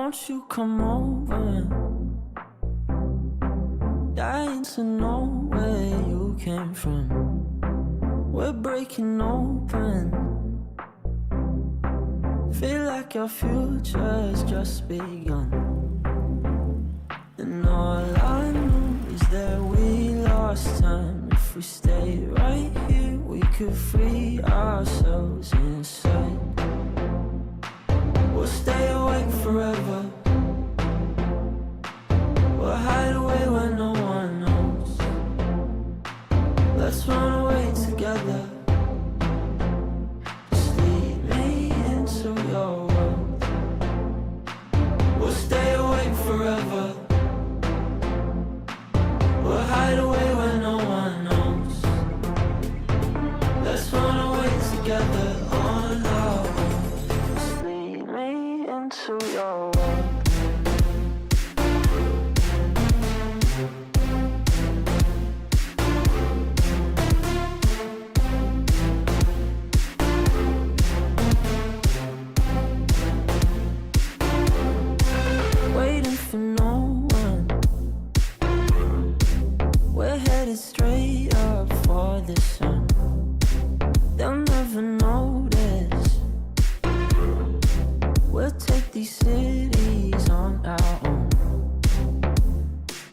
won't you come over? Dying to know where you came from. We're breaking open. Feel like your future's just begun. And all I know is that we lost time. If we stay right here, we could free ourselves inside. We'll stay awake forever. We'll hide away where no one knows. Let's run away together. Just lead me into your world. We'll stay awake forever. We'll hide away where no one knows. Let's run away together on our own. Just lead me into your world. Waiting for no one. We're headed straight up for the sun. They'll never notice. We'll take these cities on our own.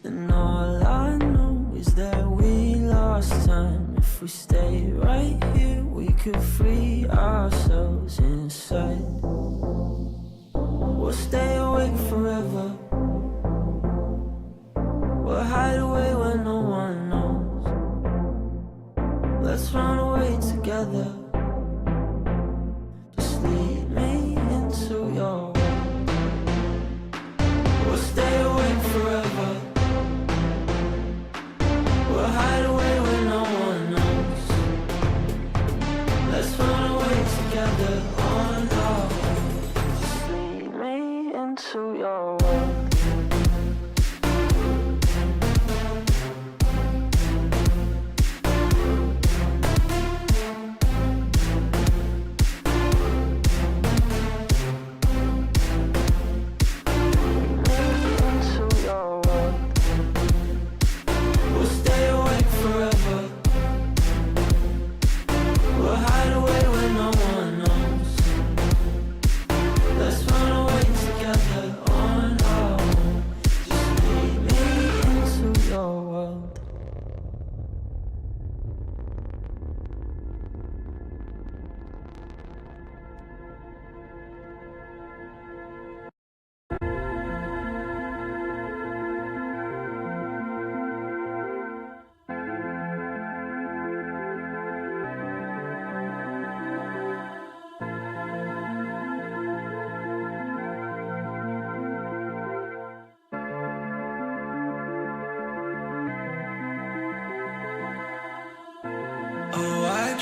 And all I know is that we lost time. If we stay right here, we could free ourselves inside. We'll stay awake forever. We'll hide away where no one knows. Let's run away together. Just lead me into your world. We'll stay awake forever. We'll hide away where no one knows. Let's run away together on our own. Just lead me into your world.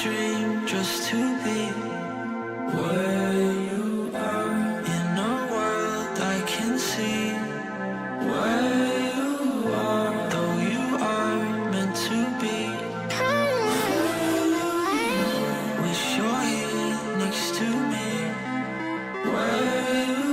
Dream just to be where you are, in a world I can see where you are, though you are meant to be. Wish you're here next to me, where you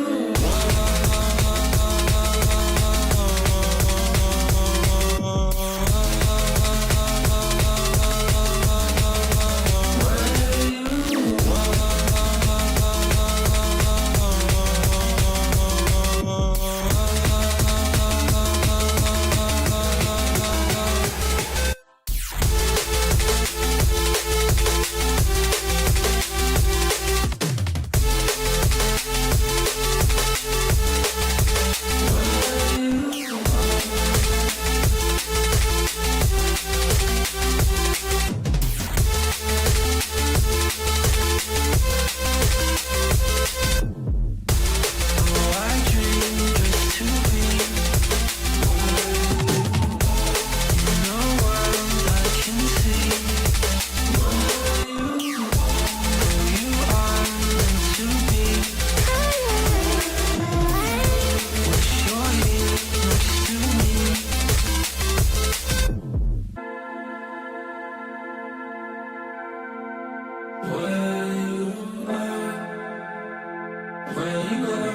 where you are,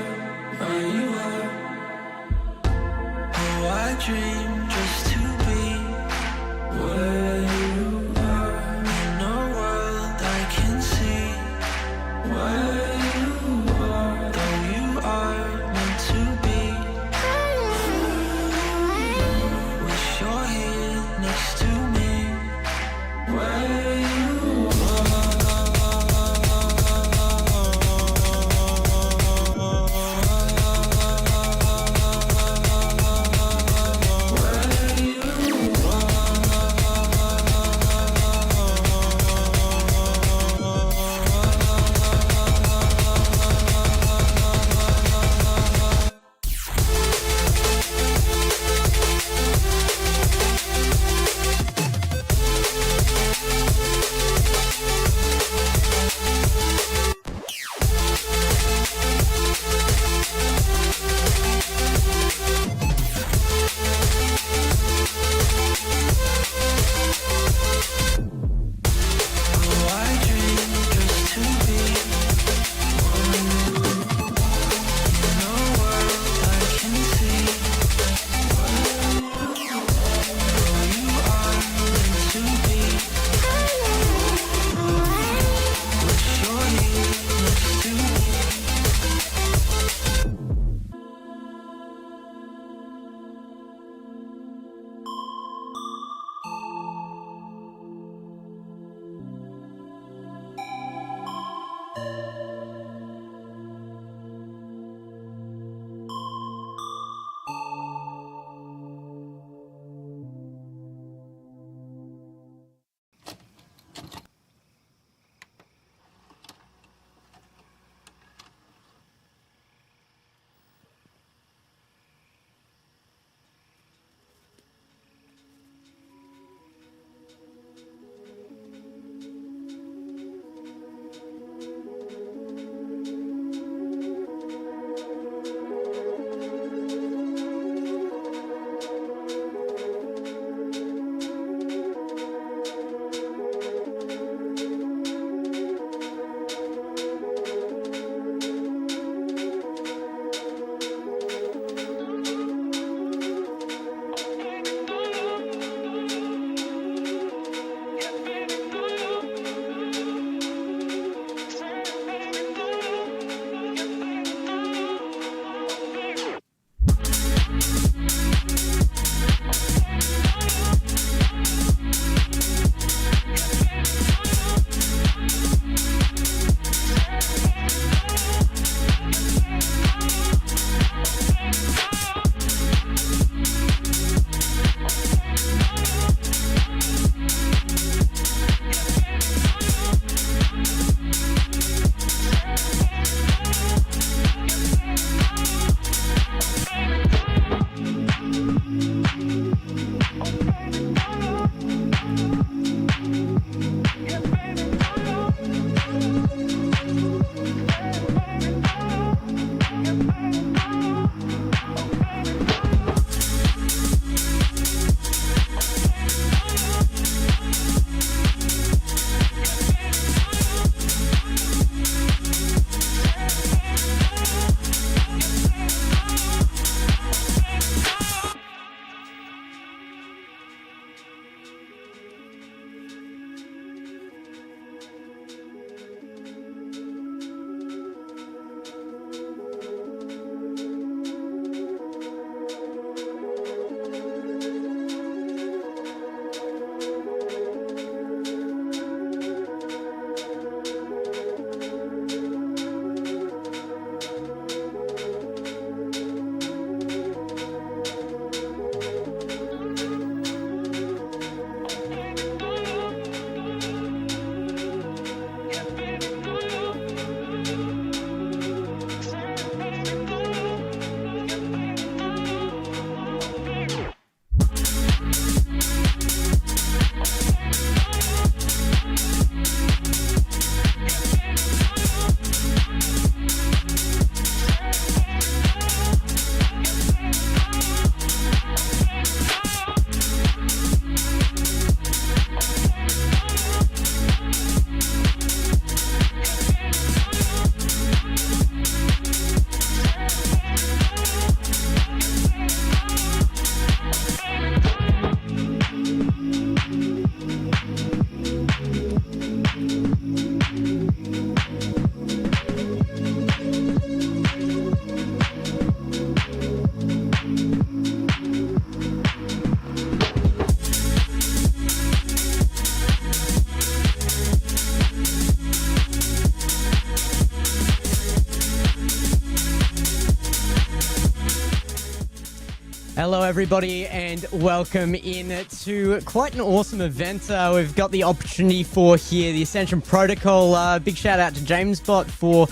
where you are. dream just to be where you are, in a world I can see where you are, though you are meant to be. Wish you're here next to me where you are. Hello everybody and welcome in to quite an awesome event we've got the opportunity for here, the Ascension Protocol. Big shout out to JamesBot for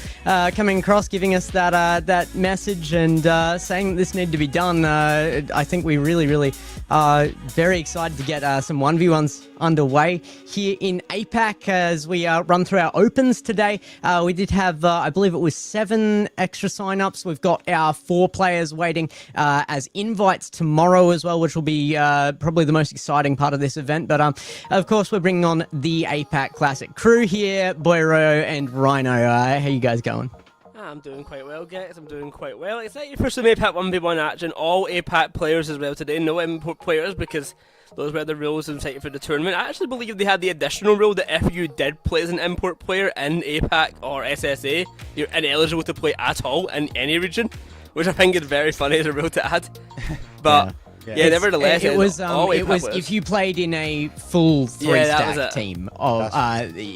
coming across, giving us that message and saying that this needed to be done. I think we really are very excited to get some 1v1s underway here in APAC as we run through our opens today. We did have, I believe it was 7 extra sign-ups. We've got our 4 players waiting as invites tomorrow as well, which will be probably the most exciting part of this event. But of course, we're bringing on the APAC Classic crew here, Boyo and Rhino. How you guys going? I'm doing quite well, Gex. I'm doing quite well. Excited for some APAC 1v1 action. All APAC players as well today, no import players, because those were the rules inside for the tournament. I actually believe they had the additional rule that if you did play as an import player in APAC or SSA, you're ineligible to play at all in any region, which I think is very funny as a rule to add. But yeah, nevertheless, it was if you played in a full 3-stack team of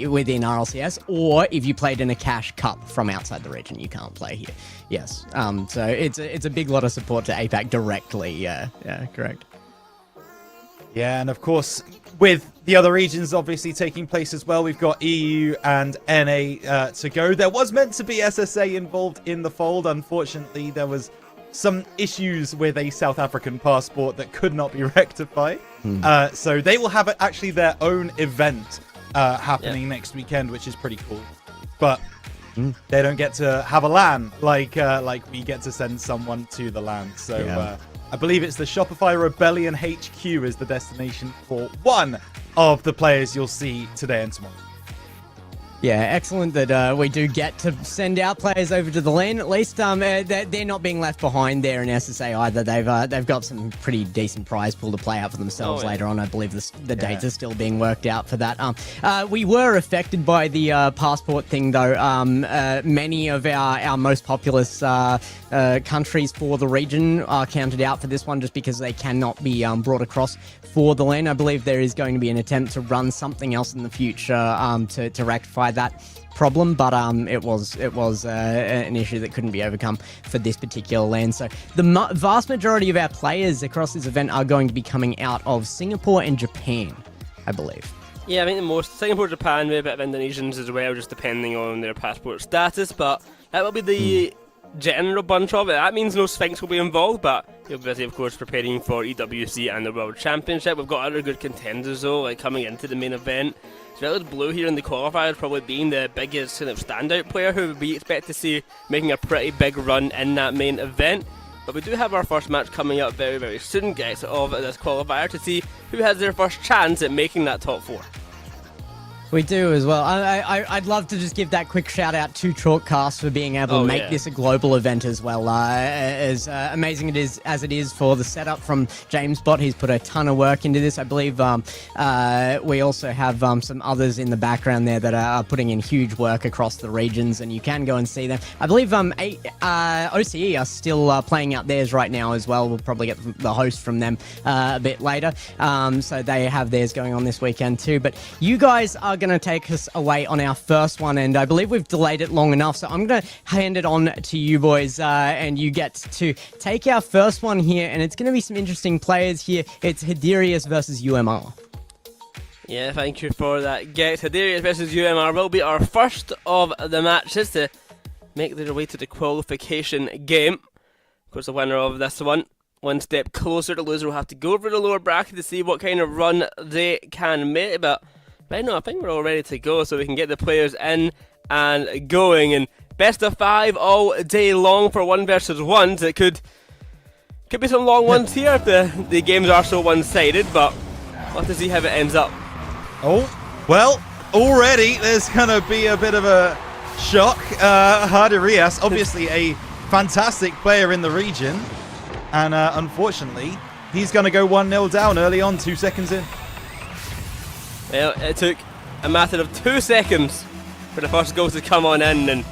within RLCS, or if you played in a cash cup from outside the region, you can't play here. Yes. So it's a big lot of support to APAC directly. Yeah, correct. Yeah, and of course, with the other regions obviously taking place as well, we've got EU and NA to go. There was meant to be SSA involved in the fold. Unfortunately, there was some issues with a South African passport that could not be rectified. So they will have actually their own event happening next weekend, which is pretty cool. But they don't get to have a LAN like we get to send someone to the LAN. So I believe it's the Shopift Rebellion HQ is the destination for one of the players you'll see today and tomorrow. Yeah, excellent that we do get to send our players over to the LAN. At least they're not being left behind there in SSA either. They've got some pretty decent prize pool to play out for themselves later on. I believe the dates are still being worked out for that. We were affected by the passport thing though. Many of our most populous countries for the region are counted out for this one just because they cannot be brought across for the LAN. I believe there is going to be an attempt to run something else in the future to rectify that problem, but it was an issue that couldn't be overcome for this particular LAN. So the vast majority of our players across this event are going to be coming out of Singapore and Japan, I believe. Yeah, I think the most Singapore, Japan, maybe a bit of Indonesians as well, just depending on their passport status. But that will be the general bunch of it. That means no Sphinx will be involved, but you'll be busy, of course, preparing for EWC and the World Championship. We've got other good contenders though, like coming into the main event. As well as Blue here in the qualifiers, probably being the biggest kind of standout player who we expect to see making a pretty big run in that main event. But we do have our first match coming up very soon, guys, of this qualifier to see who has their first chance at making that top 4. We do as well. I'd love to just give that quick shout out to Chalkcast for being able to make this a global event as well. As amazing as it is for the setup from JamesBot, he's put a ton of work into this. I believe we also have some others in the background there that are putting in huge work across the regions, and you can go and see them. I believe OCE are still playing out theirs right now as well. We'll probably get the host from them a bit later. So they have theirs going on this weekend too. But you guys are going to take us away on our first one, and I believe we've delayed it long enough, so I'm going to hand it on to you boys, and you get to take our first one here, and it's going to be some interesting players here. It's Hiderius versus UMR. Yeah, thank you for that, Gex. Hiderius versus UMR will be our first of the matches to make their way to the qualification game. Of course, the winner of this one step closer. The loser will have to go over the lower bracket to see what kind of run they can make, but right now, I think we're all ready to go, so we can get the players in and going. And best of 5 all day long for 1 versus 1s. It could be some long ones here if the games are so one-sided, but we'll have to see how it ends up. Oh, well, already there's going to be a bit of a shock. Hiderius, obviously a fantastic player in the region, and unfortunately, he's going to go 1-0 down early on, 2 seconds in. Well, it took a matter of 2 seconds for the first goal to come on in, and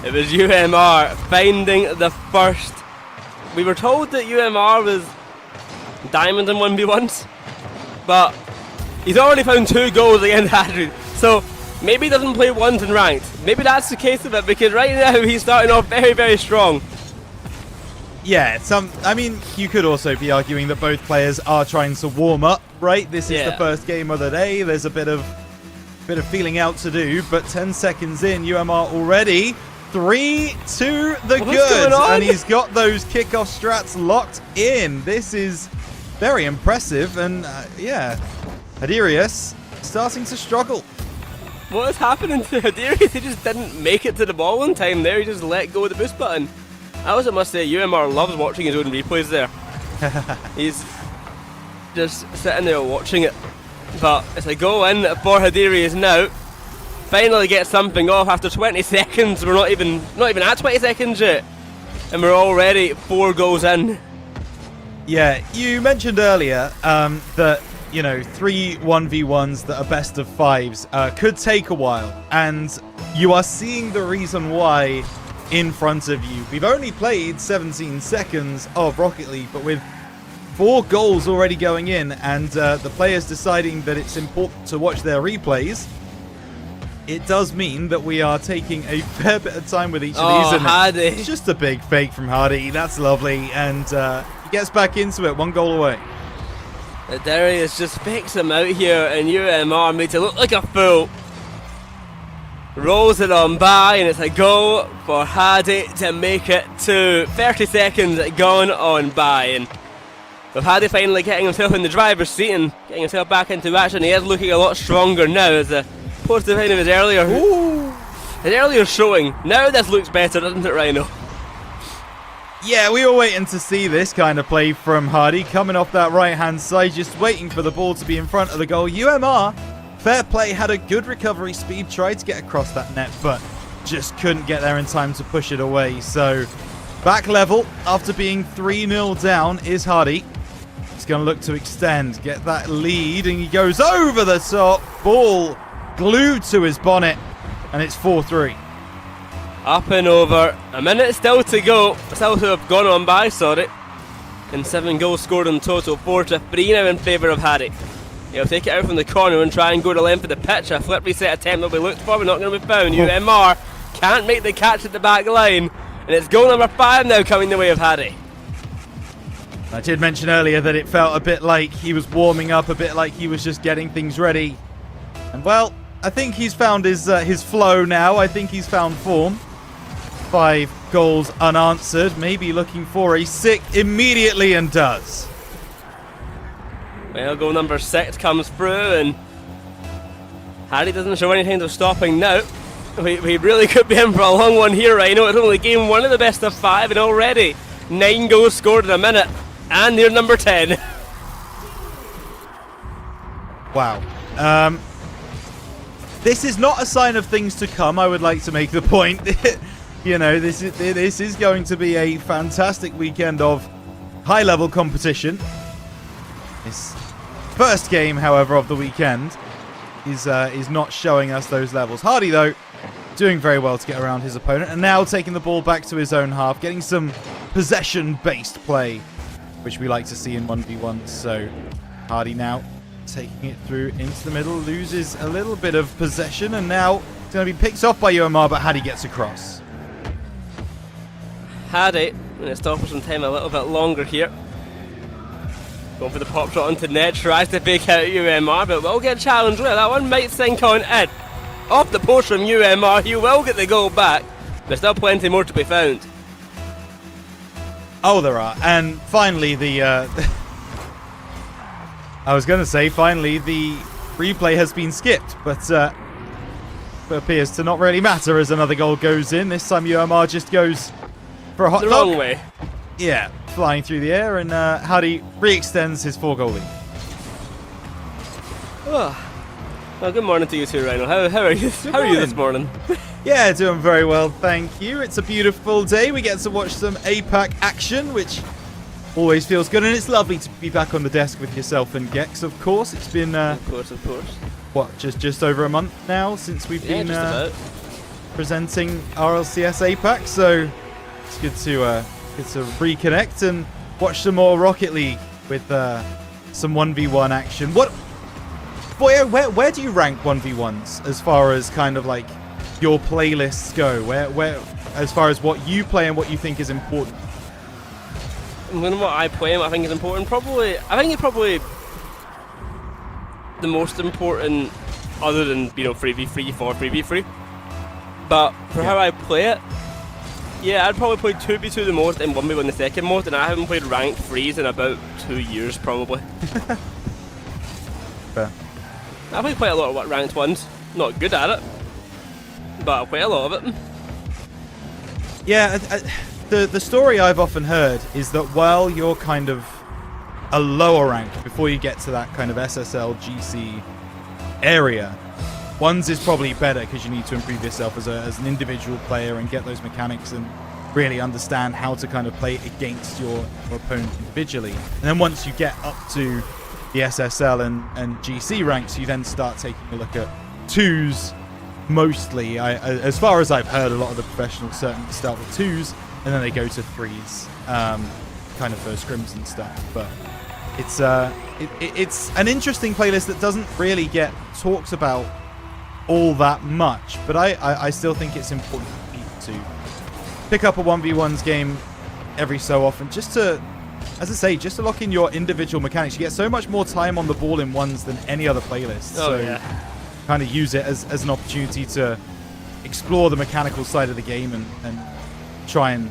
it was UMR finding the first. We were told that UMR was diamond in 1v1s, but he's already found 2 goals against Hadrid, so maybe he doesn't play ones in ranked. Maybe that's the case of it, because right now he's starting off very strong. Yeah, I mean, you could also be arguing that both players are trying to warm up, right? This is the first game of the day. There's a bit of feeling out to do, but 10 seconds in, UMR already 3 to the good, and he's got those kickoff strats locked in. This is very impressive, and yeah, Hadirius starting to struggle. What is happening to Hadirius? He just didn't make it to the ball in time there. He just let go of the boost button. I also must say, UMR loves watching his own replays there. He's just sitting there watching it. But it's a go in for Hadirius now. Finally gets something off after 20 seconds. We're not even at 20 seconds yet, and we're already 4 goals in. Yeah, you mentioned earlier that 3 1v1s that are best of 5s could take a while, and you are seeing the reason why in front of you. We've only played 17 seconds of Rocket League, but with 4 goals already going in, and the players deciding that it's important to watch their replays, it does mean that we are taking a fair bit of time with each of these. And Hardy. it's just a big fake from Hardy. That's lovely, and he gets back into it, 1 goal away. Darius just fakes him out here, and UMR makes it look like a fool. Rolls it on by, and it's a goal for Hadi to make it to 30 seconds gone on by. And with Hadi finally getting himself in the driver's seat and getting himself back into action, he is looking a lot stronger now as opposed to kind of his earlier showing. Now this looks better, doesn't it, Rhino? Yeah, we were waiting to see this kind of play from Hardy, coming off that right-hand side, just waiting for the ball to be in front of the goal. UMR, fair play, had a good recovery speed, tried to get across that net, but just couldn't get there in time to push it away. So, back level, after being 3-0 down, is Hardy. He's going to look to extend, get that lead, and he goes over the top. Ball glued to his bonnet, and it's 4-3. Up and over. A minute still to go. Still to have gone on by, sorry. And 7 goals scored in total. 4-3 now in favour of Harry. He'll take it out from the corner and try and go to the length of the pitch. A flip reset attempt will be looked for, but not going to be found. UMR can't make the catch at the back line. And it's goal number 5 now coming the way of Harry. I did mention earlier that it felt a bit like he was warming up, a bit like he was just getting things ready. And well, I think he's found his flow now. I think he's found form. 5 goals unanswered. Maybe looking for a 6th immediately, and does. Well, goal number 6 comes through, and Harry doesn't show any signs of stopping now. We really could be in for a long one here, Rhino. It's only game 1 of the best of 5, and already 9 goals scored in a minute, and near number 10. Wow. This is not a sign of things to come, I would like to make the point. This is going to be a fantastic weekend of high-level competition. This first game, however, of the weekend is not showing us those levels. Hardy, though, doing very well to get around his opponent, and now taking the ball back to his own half, getting some possession-based play, which we like to see in 1v1. So Hardy now taking it through into the middle, loses a little bit of possession, and now it's going to be picked off by UMR, but Hardy gets across. Hardy, and it's stopping some time a little bit longer here. Going for the pop shot onto net, tries to fake out UMR, but will get challenged. Well, that one might sink on in. Off the post from UMR, he will get the goal back. There's still plenty more to be found. Oh, there are. And finally, I was going to say, finally, the replay has been skipped, but it appears to not really matter as another goal goes in. This time UMR just goes for a hot the dog. Wrong way. Yeah, flying through the air, and Hardy re-extends his 4-goal lead. Oh. Well, good morning to you too, Rhino. How are you? How are you this morning? Yeah, doing very well, thank you. It's a beautiful day. We get to watch some APAC action, which always feels good, and it's lovely to be back on the desk with yourself and Gex, of course. It's been, of course. what, just over a month now since we've been presenting RLCS APAC, so it's good to reconnect and watch some more Rocket League with some 1v1 action. Boyo, where do you rank 1v1s as far as kind of like your playlists go? Where as far as what you play and what you think is important? When what I play, what I think is important, I think it's probably the most important, other than 3v3 for 3v3. But for how I play it, yeah, I'd probably play 2v2 the most and 1v1 the second most, and I haven't played ranked 3s in about 2 years probably. Fair. I play quite a lot of ranked ones. Not good at it, but I play a lot of it. Yeah, the story I've often heard is that while you're kind of a lower rank before you get to that kind of SSL, GC area, ones is probably better because you need to improve yourself as an individual player and get those mechanics and really understand how to kind of play against your opponent individually. And then once you get up to the SSL and GC ranks, you then start taking a look at 2s mostly. As far as I've heard, a lot of the professionals certainly start with 2s and then they go to 3s, kind of for scrims and stuff. But it's an interesting playlist that doesn't really get talked about all that much, but I still think it's important for people to pick up a 1v1s game every so often, just to, as I say, just to lock in your individual mechanics. You get so much more time on the ball in ones than any other playlist. Oh, so yeah. Kind of use it as an opportunity to explore the mechanical side of the game and try and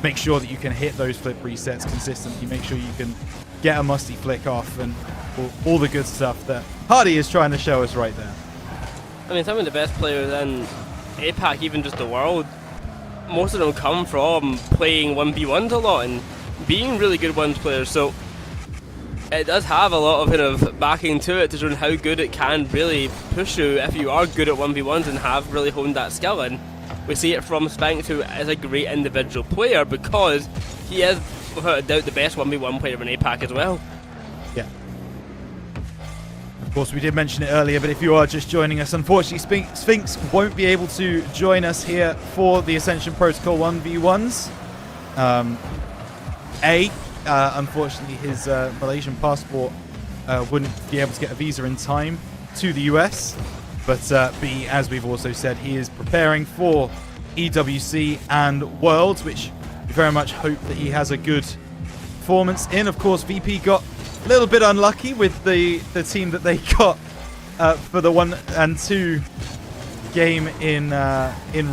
make sure that you can hit those flip resets consistently, make sure you can get a musty flick off, and all the good stuff that Hardy is trying to show us right there. I mean, some of the best players in APAC, even just the world, most of them come from playing 1v1s a lot and being really good ones players, so it does have a lot of kind of backing to it to show how good it can really push you if you are good at 1v1s and have really honed that skill. And we see it from Spanx, who is a great individual player because he is, without a doubt, the best 1v1 player in APAC as well. Yeah. Of course, we did mention it earlier, but if you are just joining us, unfortunately, Sphinx won't be able to join us here for the Ascension Protocol 1v1s. Unfortunately, his Malaysian passport wouldn't be able to get a visa in time to the US. But B, as we've also said, he is preparing for EWC and Worlds, which we very much hope that he has a good performance in. Of course, VP got a little bit unlucky with the team that they got for the 1 and 2 game in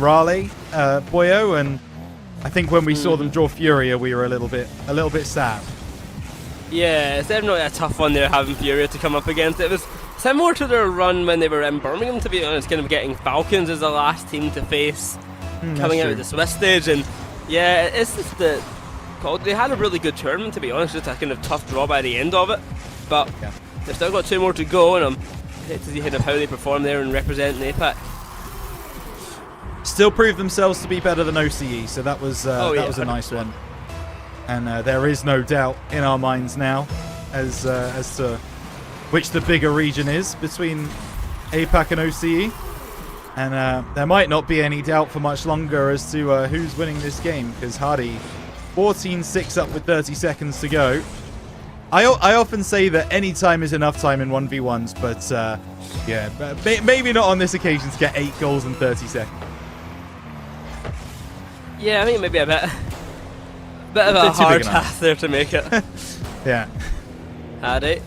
Raleigh, Boyo, and I think when we saw them draw Furia, we were a little bit sad. Yeah, it's definitely a tough one there, having Furia to come up against. It was similar to their run when they were in Birmingham, to be honest, kind of getting Falcons as the last team to face coming out of the Swiss stage. And yeah, it's just they had a really good tournament, to be honest, just a kind of tough draw by the end of it. But yeah, they've still got 2 more to go, and I'm excited to see kind of how they perform there and represent in APAC. Still proved themselves to be better than OCE, so that was a 100%. nice one. And there is no doubt in our minds now as to which the bigger region is between APAC and OCE. And there might not be any doubt for much longer as to who's winning this game, because Hardy 14-6 up with 30 seconds to go. I often say that any time is enough time in 1v1s, but yeah, maybe not on this occasion to get 8 goals in 30 seconds. Yeah, I think maybe a bit of a hard task there to make it. Yeah. Hardy,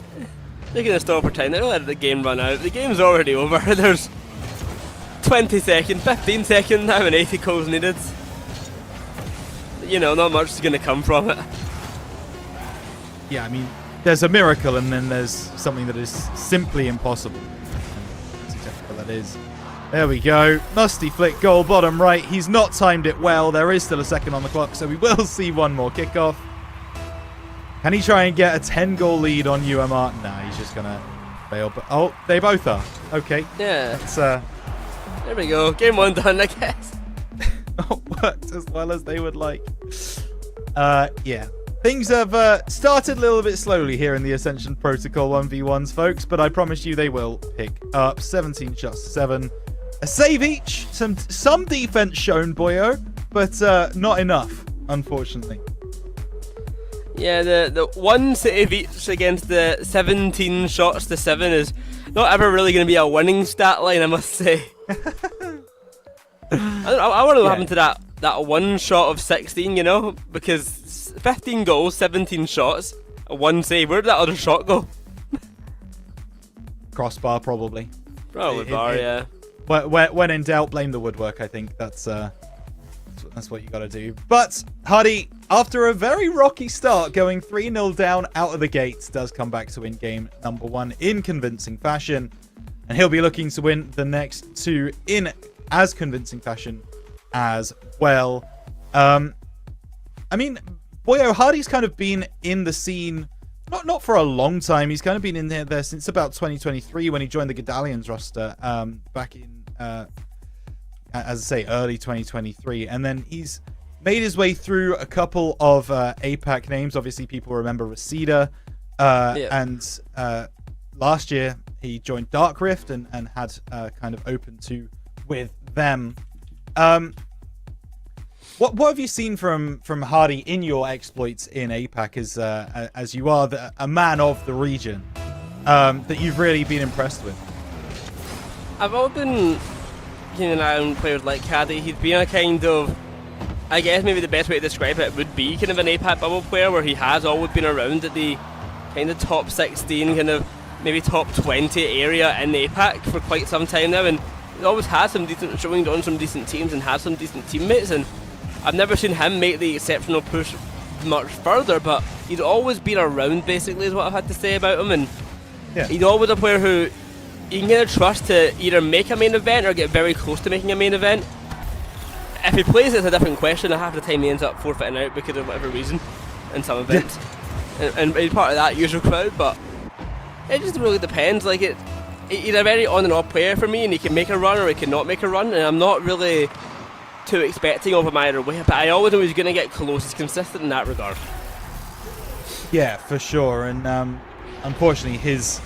they're going to stop pretending. They're going to let the game run out. The game's already over. There's 20 seconds, 15 seconds now, and 80 goals needed. You know, not much is going to come from it. Yeah, I mean, there's a miracle and then there's something that is simply impossible. That's exactly what that is. There we go. Musty flick goal, bottom right. He's not timed it well. There is still a second on the clock, so we will see one more kickoff. Can he try and get a 10-goal lead on UMR? Nah, he's just going to fail. But oh, they both are. Okay. Yeah. That's, there we go. Game 1 done, I guess. not worked as well as they would like. Yeah. Things have started a little bit slowly here in the Ascension Protocol 1v1s, folks, but I promise you they will pick up. 17 shots to 7. A save each. Some defense shown, Boyo, but not enough, unfortunately. Yeah, the 1 save each against the 17 shots to 7 is not ever really going to be a winning stat line, I must say. I want to know what happened to that 1 shot of 16, you know, because 15 goals, 17 shots, 1 save. Where did that other shot go? Crossbar, probably. Probably bar, yeah. When in doubt, blame the woodwork. I think that's what you got to do. But Hardy, after a very rocky start, going 3-0 down out of the gates, does come back to win game number 1 in convincing fashion. And he'll be looking to win the next 2 in as convincing fashion as well. I mean, Boyo, Hardy's kind of been in the scene, not for a long time. He's kind of been in there since about 2023 when he joined the Gedalians roster back in, as I say, early 2023. And then he's made his way through a couple of APAC names. Obviously, people remember Reseda. And last year, he joined Dark Rift and had kind of open to with them. What have you seen from Hardy in your exploits in APAC as you are a man of the region that you've really been impressed with? I've always been keeping an eye on players like Caddy. He's been a kind of, I guess maybe the best way to describe it would be kind of an APAC bubble player where he has always been around at the kind of top 16, kind of maybe top 20 area in APAC for quite some time now, and he always has some decent showings on some decent teams and has some decent teammates, and I've never seen him make the exceptional push much further, but he's always been around, basically, is what I've had to say about him. And he's always a player who you can kind of trust to either make a main event or get very close to making a main event. If he plays, it's a different question. Half the time he ends up forfeiting out because of whatever reason in some events. And he's part of that usual crowd, but it just really depends. Like, he's a very on and off player for me, and he can make a run or he can not make a run, and I'm not really too expecting of him either way, but I always know he's going to get close. He's consistent in that regard. Yeah, for sure. And unfortunately, his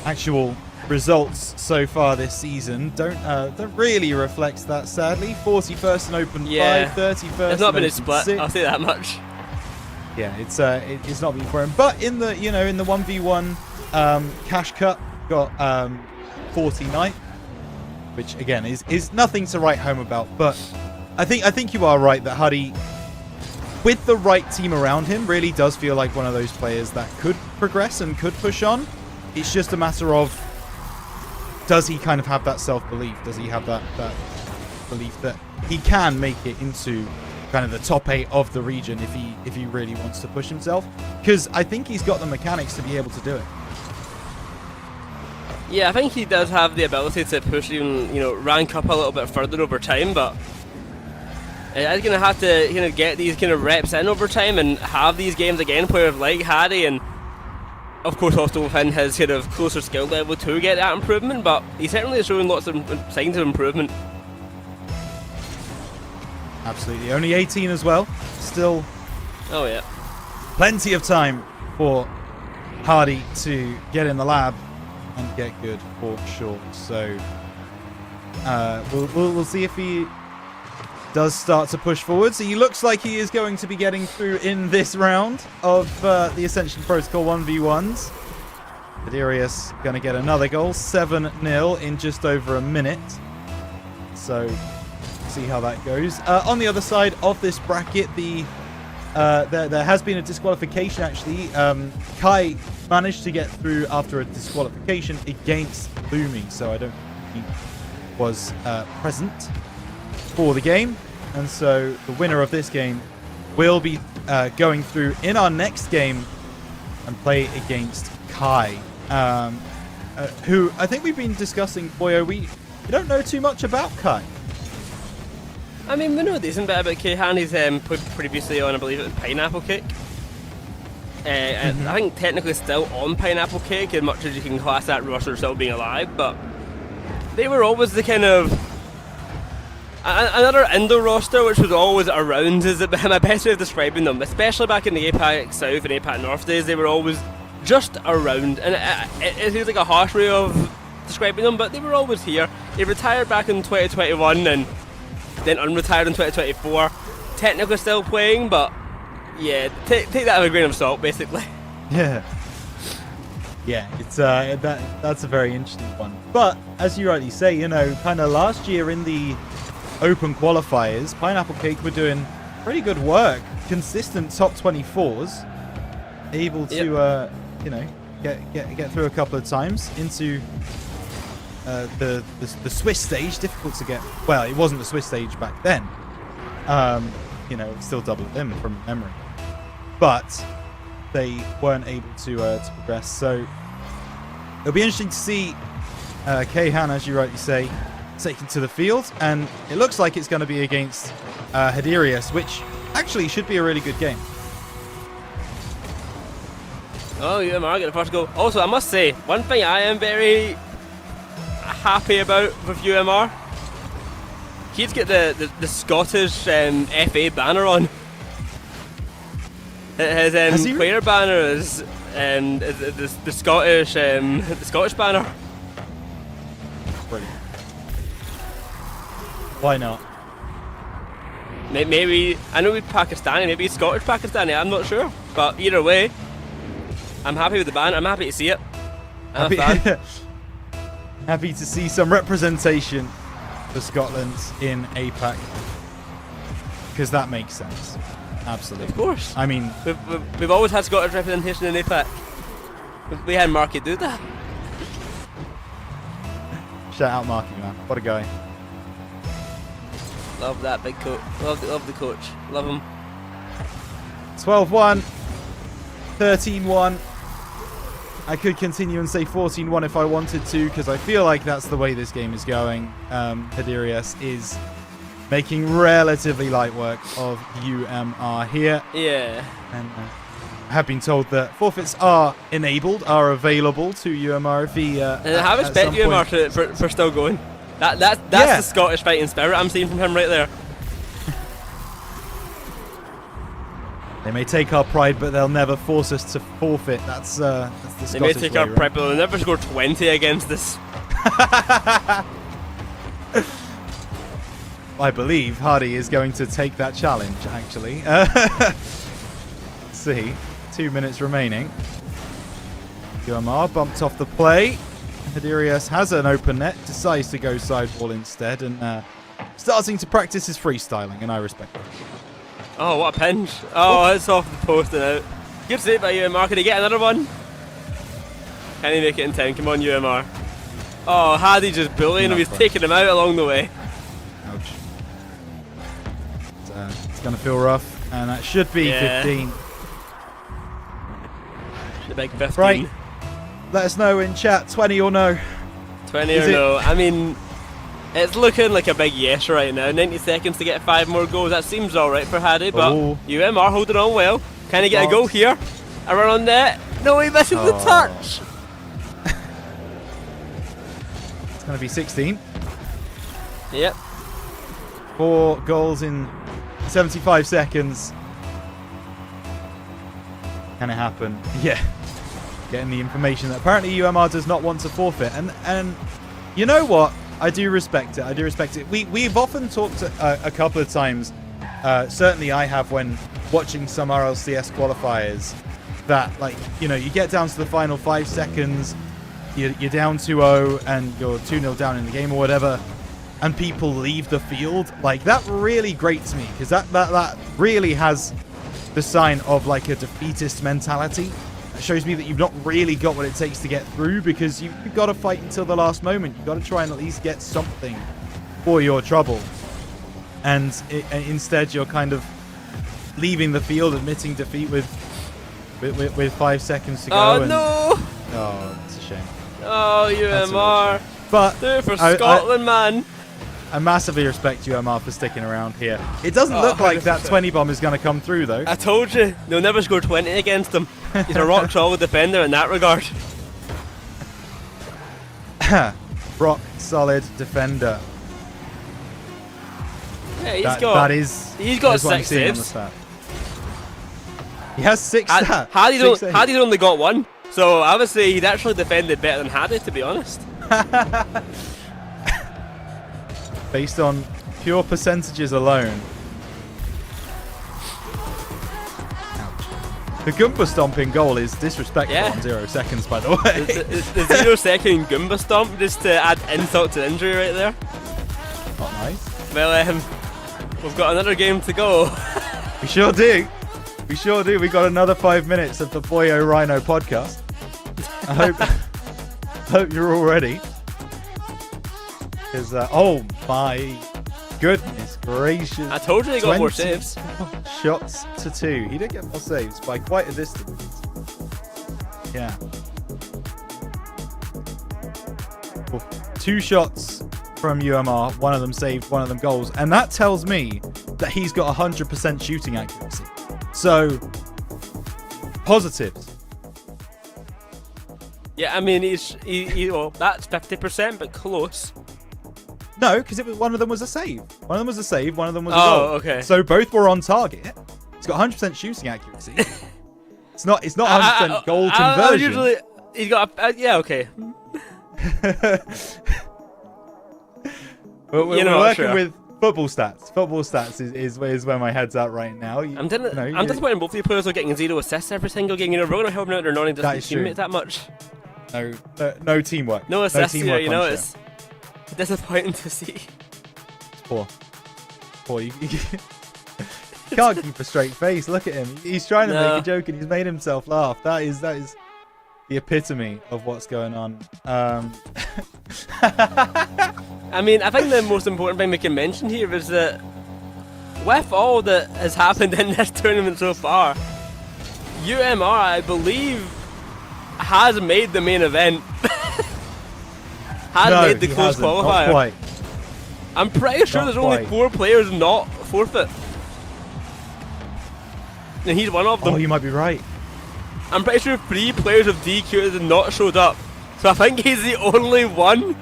actual results so far this season don't really reflect that, sadly. 41st in Open 5, 31st. It's not been a split, 6. I'll say that much. Yeah, it's not been for him. But in the 1v1 Cash Cup, got 49th, which again is nothing to write home about. But I think you are right that Hardy, with the right team around him, really does feel like one of those players that could progress and could push on. It's just a matter of, does he kind of have that self-belief? Does he have that belief that he can make it into kind of the top 8 of the region if he really wants to push himself? Because I think he's got the mechanics to be able to do it. Yeah, I think he does have the ability to push even, rank up a little bit further over time, but he's going to have to get these kind of reps in over time and have these games again, players like Hardy, and of course also within his kind of closer skill level to get that improvement, but he's certainly showing lots of signs of improvement. Absolutely. Only 18 as well. Still plenty of time for Hardy to get in the lab and get good for sure. So we'll see if he does start to push forwards. He looks like he is going to be getting through in this round of the Ascension Protocol 1v1s. Adirius going to get another goal, 7-0 in just over a minute. So see how that goes. On the other side of this bracket, there has been a disqualification actually. Kai managed to get through after a disqualification against Lumi, so I don't think he was present for the game, and so the winner of this game will be going through in our next game and play against Kai, who I think we've been discussing. Boyo, we don't know too much about Kai. I mean, we know a decent bit about Kayhan. He's played previously on, I believe it was Pineapple Cake. I think technically still on Pineapple Cake, as much as you can class that roster still being alive, but they were always the kind of another Indo roster which was always around is my best way of describing them, especially back in the APAC South and APAC North days. They were always just around, and it feels like a harsh way of describing them, but they were always here. They retired back in 2021 and then unretired in 2024. Technically still playing, but yeah, take that with a grain of salt, basically. Yeah, it's that's a very interesting one. But as you rightly say, kind of last year in the Open qualifiers, Pineapple Cake were doing pretty good work consistent top 24s, able to you know, get through a couple of times into the Swiss stage. Difficult to get. Well, it wasn't the Swiss stage back then. You know, it's still double them from memory, but they weren't able to progress. So it'll be interesting to see Keihan, as you rightly say, taken to the field, and it looks like it's going to be against Hadirius, which actually should be a really good game. Oh, UMR get the first goal. Also, I must say, one thing I am very happy about with UMR, he'd get the Scottish FA banner on. His player banner is the Scottish banner. Brilliant. Why not? Maybe, I know he's Pakistani, maybe he's Scottish Pakistani, I'm not sure. But either way, I'm happy with the banner, I'm happy to see it. I'm a fan. Happy to see some representation for Scotland in APAC, because that makes sense. Absolutely. Of course. I mean, we've always had Scottish representation in APAC. We had Marky do that. Shout out Marky, man. What a guy. Love that big coach. Love the coach. Love him. 12-1. 13-1. I could continue and say 14-1 if I wanted to, because I feel like that's the way this game is going. Hadirius is making relatively light work of UMR here. Yeah. And I have been told that forfeits are available to UMR if he. And I have respect UMR for still going. That's the Scottish fighting spirit I'm seeing from him right there. They may take our pride, but they'll never force us to forfeit. That's the Scottish They may take way, our right? pride, but they'll never score 20 against us. I believe Hardy is going to take that challenge, actually. Let's see. 2 minutes remaining. UMR bumped off the play. Hadirius has an open net, decides to go sidewall instead, and starting to practice his freestyling, and I respect it. Oh, what a pinch. Oh, it's off the post and out. Good save by UMR. Can he get another one? Can he make it in 10? Come on, UMR. Oh, Hadi just bullying him. He's taking him out along the way. Ouch. It's going to feel rough, and that should be 15. The big 15. Right. Let us know in chat, 20 or no. 20 or no. I mean, it's looking like a big yes right now. 90 seconds to get 5 more goals. That seems alright for Hadi, but UMR holding on well. Can he get a goal here? A run on net? No, he misses the touch. It's going to be 16. Yep. 4 goals in 75 seconds. Can it happen? Yeah. Getting the information that apparently UMR does not want to forfeit. And you know what? I do respect it. I do respect it. We've often talked a couple of times, certainly I have when watching some RLCS qualifiers, that, like, you know, you get down to the final 5 seconds, you're down 2-0 and you're 2-0 down in the game or whatever, and people leave the field. Like, that really grates me, because that really has the sign of, like, a defeatist mentality. It shows me that you've not really got what it takes to get through, because you've got to fight until the last moment. You've got to try and at least get something for your trouble. And instead, you're kind of leaving the field, admitting defeat with 5 seconds to go. Oh, no! Oh, it's a shame. Oh, UMR. But do it for Scotland, man. I massively respect UMR for sticking around here. It doesn't look like that 20 bomb is going to come through, though. I told you, they'll never score 20 against him. He's a rock solid defender in that regard. Rock solid defender. Yeah, he's got 6 saves. He has 6 stats. Hadi's only got 1, so I would say he's actually defended better than Hadi, to be honest. Based on pure percentages alone. Ouch. The Goomba stomping goal is disrespectful on 0 seconds, by the way. The 0 second Goomba stomp, just to add insult to injury right there. Not nice. Well, we've got another game to go. We sure do. We sure do. We got another 5 minutes of the Boyo Rhino podcast. I hope you're all ready. Because, oh my goodness gracious. I told you they got more saves. Shots to 2. He did get more saves by quite a distance. Yeah. Well, 2 shots from UMR, one of them saved, one of them goals. And that tells me that he's got 100% shooting accuracy. So, positives. Yeah, I mean, well, that's 50%, but close. No, because one of them was a save. One of them was a save, one of them was a Oh, goal. okay. So both were on target. He's got 100% shooting accuracy. It's not 100% goal conversion. Usually, he's got yeah, okay. We're working with football stats. Football stats is where my head's at right now. I'm disappointed both of you players are getting 0 assists every single game. You know, we're going to help out their non-existent teammates that much. No teamwork. No assists no here, you know, it's disappointing to see. It's poor. You can't keep a straight face. Look at him. He's trying to make a joke and he's made himself laugh. That is the epitome of what's going on. I mean, I think the most important thing we can mention here is that with all that has happened in this tournament so far, UMR, I believe, has made the main event. Made the close qualifier. Not quite. I'm pretty sure there's only 4 players not forfeit. And he's one of them. Oh, you might be right. I'm pretty sure 3 players of DQ have not showed up. So I think he's the only one.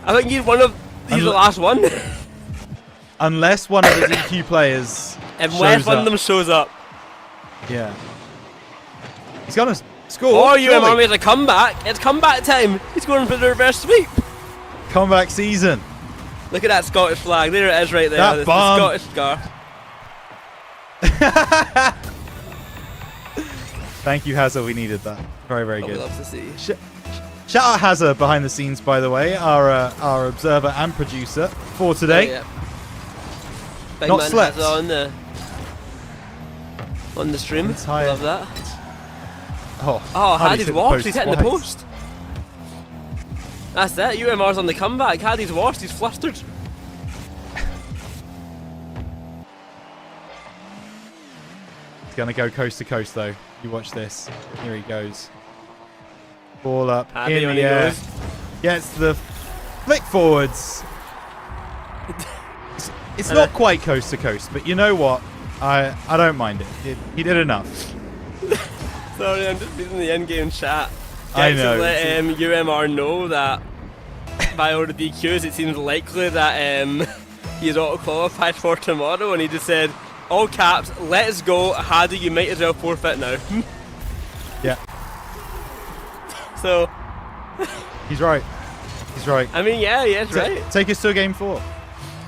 I think he's the last one. Unless one of the DQ players Unless one of them shows up. Yeah. He's gonna score. Or UMR makes a comeback. It's comeback time. He's going for the reverse sweep. Comeback season. Look at that Scottish flag. There it is right there. That the bomb. Scottish scar. Thank you, Hazza. We needed that. Very, very good. Love to see. Shout out Hazza behind the scenes, by the way, our observer and producer for today. Oh, yeah. Big Not man slept. Hazza on the stream. Entire- Love that. Oh, Haddy's washed. He's hitting the twice. post. That's it. UMR's on the comeback. Haddy's washed. He's flustered. He's going to go coast to coast, though. You watch this. Here he goes. Ball up Haddy in when the he air. goes. Gets the flick forwards. It's not quite coast to coast, but you know what? I don't mind it. He did enough. Sorry, I'm just reading the in-game chat. I know. Let UMR know that by all the DQs, it seems likely that he's auto-qualified for tomorrow, and he just said, all caps, let's go, Haddy, you might as well forfeit now. Yeah. So... He's right. He's right. I mean, yeah, he is right. Take us to game 4.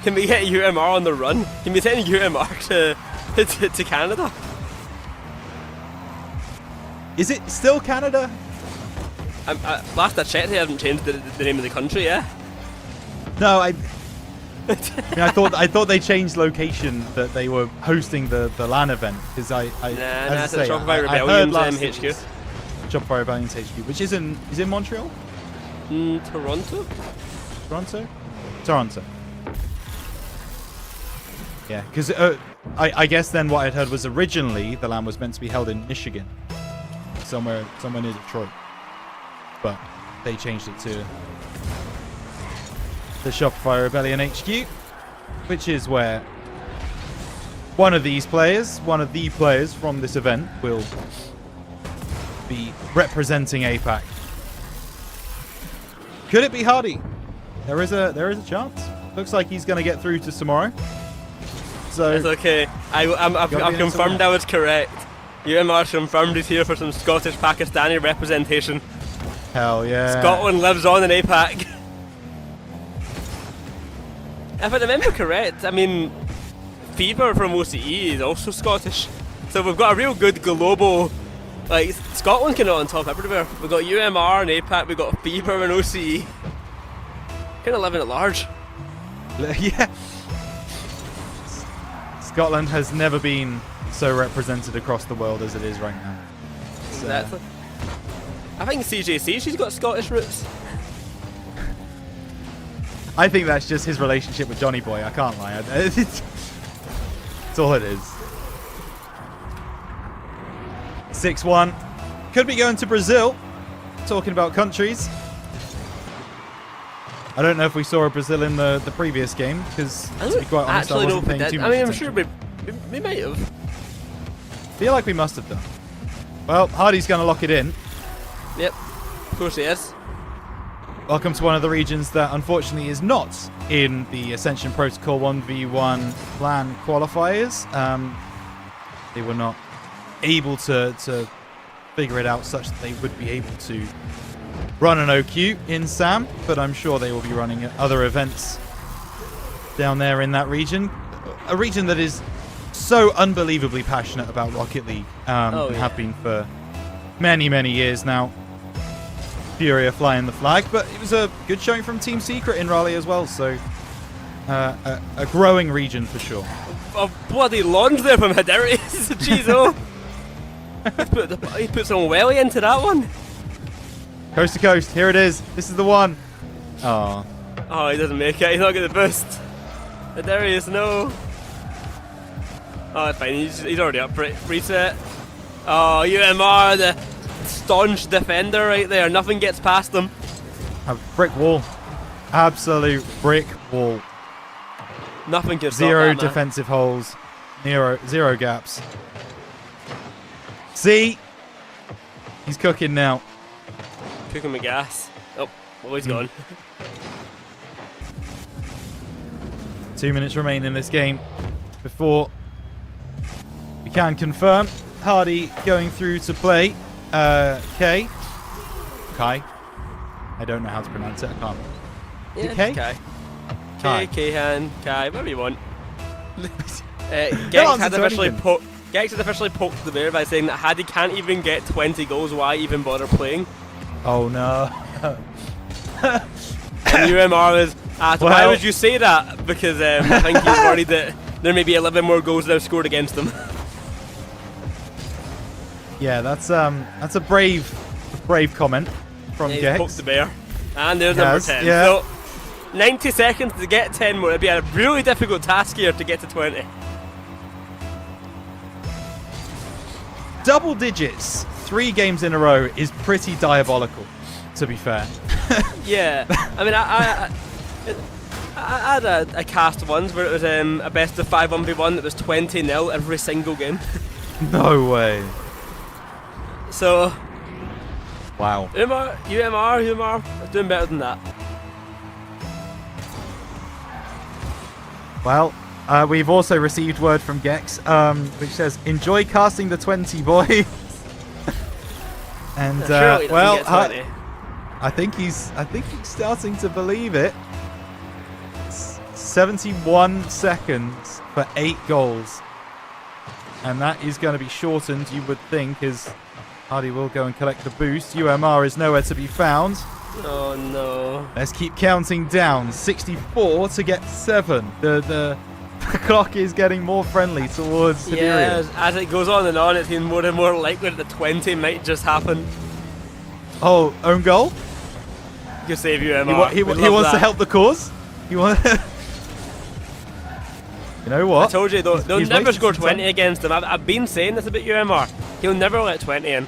Can we get UMR on the run? Can we send UMR to Canada? Is it still Canada? Last I checked, they haven't changed the name of the country, yeah? No, I mean, I thought they changed location, that they were hosting the LAN event, because Nah, it's at Shopift I heard Rebellion last HQ. Shopift Rebellion's HQ, which is in Montreal? Toronto? Toronto. Yeah, because I guess then what I'd heard was originally the LAN was meant to be held in Michigan, somewhere near Detroit, but they changed it to the Shopify Rebellion HQ, which is where one of the players from this event will be representing APAC. Could it be Hardy? There is a chance. Looks like he's going to get through to tomorrow. So It's okay. I've confirmed I was correct. UMR confirmed he's here for some Scottish-Pakistani representation. Hell yeah. Scotland lives on in APAC. If I remember correct, I mean, Fever from OCE is also Scottish. So we've got a real good global, like, Scotland can on top everywhere. We've got UMR and APAC, we've got Fever and OCE. Kind of living at large. Yeah. Scotland has never been so represented across the world as it is right now. So, I think CJC, she's got Scottish roots. I think that's just his relationship with Johnny Boy. I can't lie. It's all it is. 6-1. Could be going to Brazil. Talking about countries. I don't know if we saw a Brazil in the previous game, because to be quite honest, I wasn't paying too much I'm attention. sure we might have. Feel like we must have done. Well, Hardy's going to lock it in. Yep, of course he is. Welcome to one of the regions that unfortunately is not in the Ascension Protocol 1v1 LAN qualifiers. They were not able to figure it out such that they would be able to run an OQ in SAM, but I'm sure they will be running other events down there in that region. A region that is so unbelievably passionate about Rocket League and have been for many, many years now. Furia flying the flag, but it was a good showing from Team Secret in Raleigh as well, so a growing region for sure. A bloody launch there from Hiderius. Jeez, oh. He put some welly into that one. Coast to coast, here it is. This is the one. Oh, he doesn't make it. He's not going to boost. Hiderius, no. Oh, it's fine. He's already up. Reset. Oh, UMR, the staunch defender right there. Nothing gets past them. a brick wall. Absolute brick wall. Nothing can stop Zero that, man. defensive holes. Zero gaps. See? He's cooking now. Cooking my gas. Oh, he's gone. 2 minutes remain in this game before we can confirm Hardy going through to play Kai. I don't know how to pronounce it. I can't. Yeah, K? Kai. Kai. K-Han, Kai, whatever you want. answer Gex had to officially anything. Gex had officially poked the bear by saying that Hardy can't even get 20 goals, why even bother playing? Oh no. And UMR is asked, why Well- would you say that? Because I think he's worried that there may be 11 more goals that have scored against them. Yeah, that's a brave comment from He's Gex. poked the bear. And there's Yes, number 10. yeah. So 90 seconds to get 10 more. It'd be a really difficult task here to get to 20. Double digits, 3 games in a row is pretty diabolical, to be fair. Yeah, I mean, I had a cast once where it was a best of 5 1v1 that was 20-0 every single game. No way. So, Wow. UMR is doing better than that. Well, we've also received word from Gex, which says, "Enjoy casting the 20, boy." And Surely it doesn't well, get 20. I think he's starting to believe it. It's 71 seconds for 8 goals, and that is going to be shortened, you would think, as Hardy will go and collect the boost. UMR is nowhere to be found. Oh no. Let's keep counting down. 64 to get 7. The clock is getting more friendly towards Hiderius. Yeah, as it goes on, it's getting more and more likely that the 20 might just happen. Oh, own goal? Good save, UMR. He We'd wants love to that. help the cause. You know I what? told you, they'll He's never wasted score some 20 time. against them. I've been saying this about UMR. He'll never let 20 in.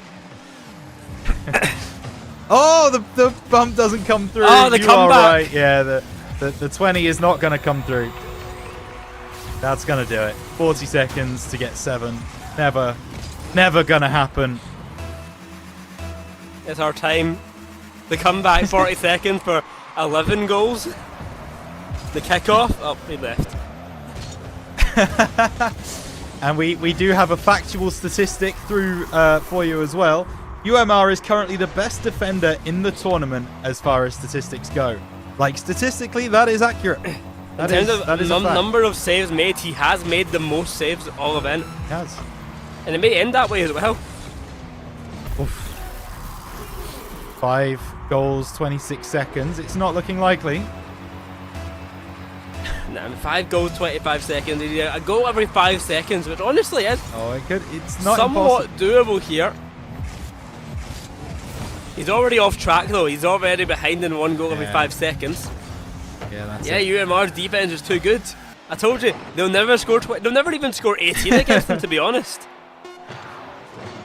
Oh, the bump doesn't come through. Oh, the You are comeback. right. Yeah, the 20 is not going to come through. That's going to do it. 40 seconds to get 7. Never going to happen. It's our time. The comeback, 40 seconds for 11 goals. The kickoff. Oh, he left. And we do have a factual statistic through for you as well. UMR is currently the best defender in the tournament as far as statistics go. Like, statistically, that is accurate. That In terms is a of fact. number of saves made, he has made the most saves all event. Yes. And it may end that way as well. Oof. 5 goals, 26 seconds. It's not looking likely. Nah, 5 goals, 25 seconds. A goal every 5 seconds, which honestly is it's not somewhat impossible. doable here. He's already off track though. He's already behind in 1 goal every 5 seconds. Yeah, that's Yeah, it. UMR's defense is too good. I told you, they'll never score. They'll never even score 18 against them, to be honest.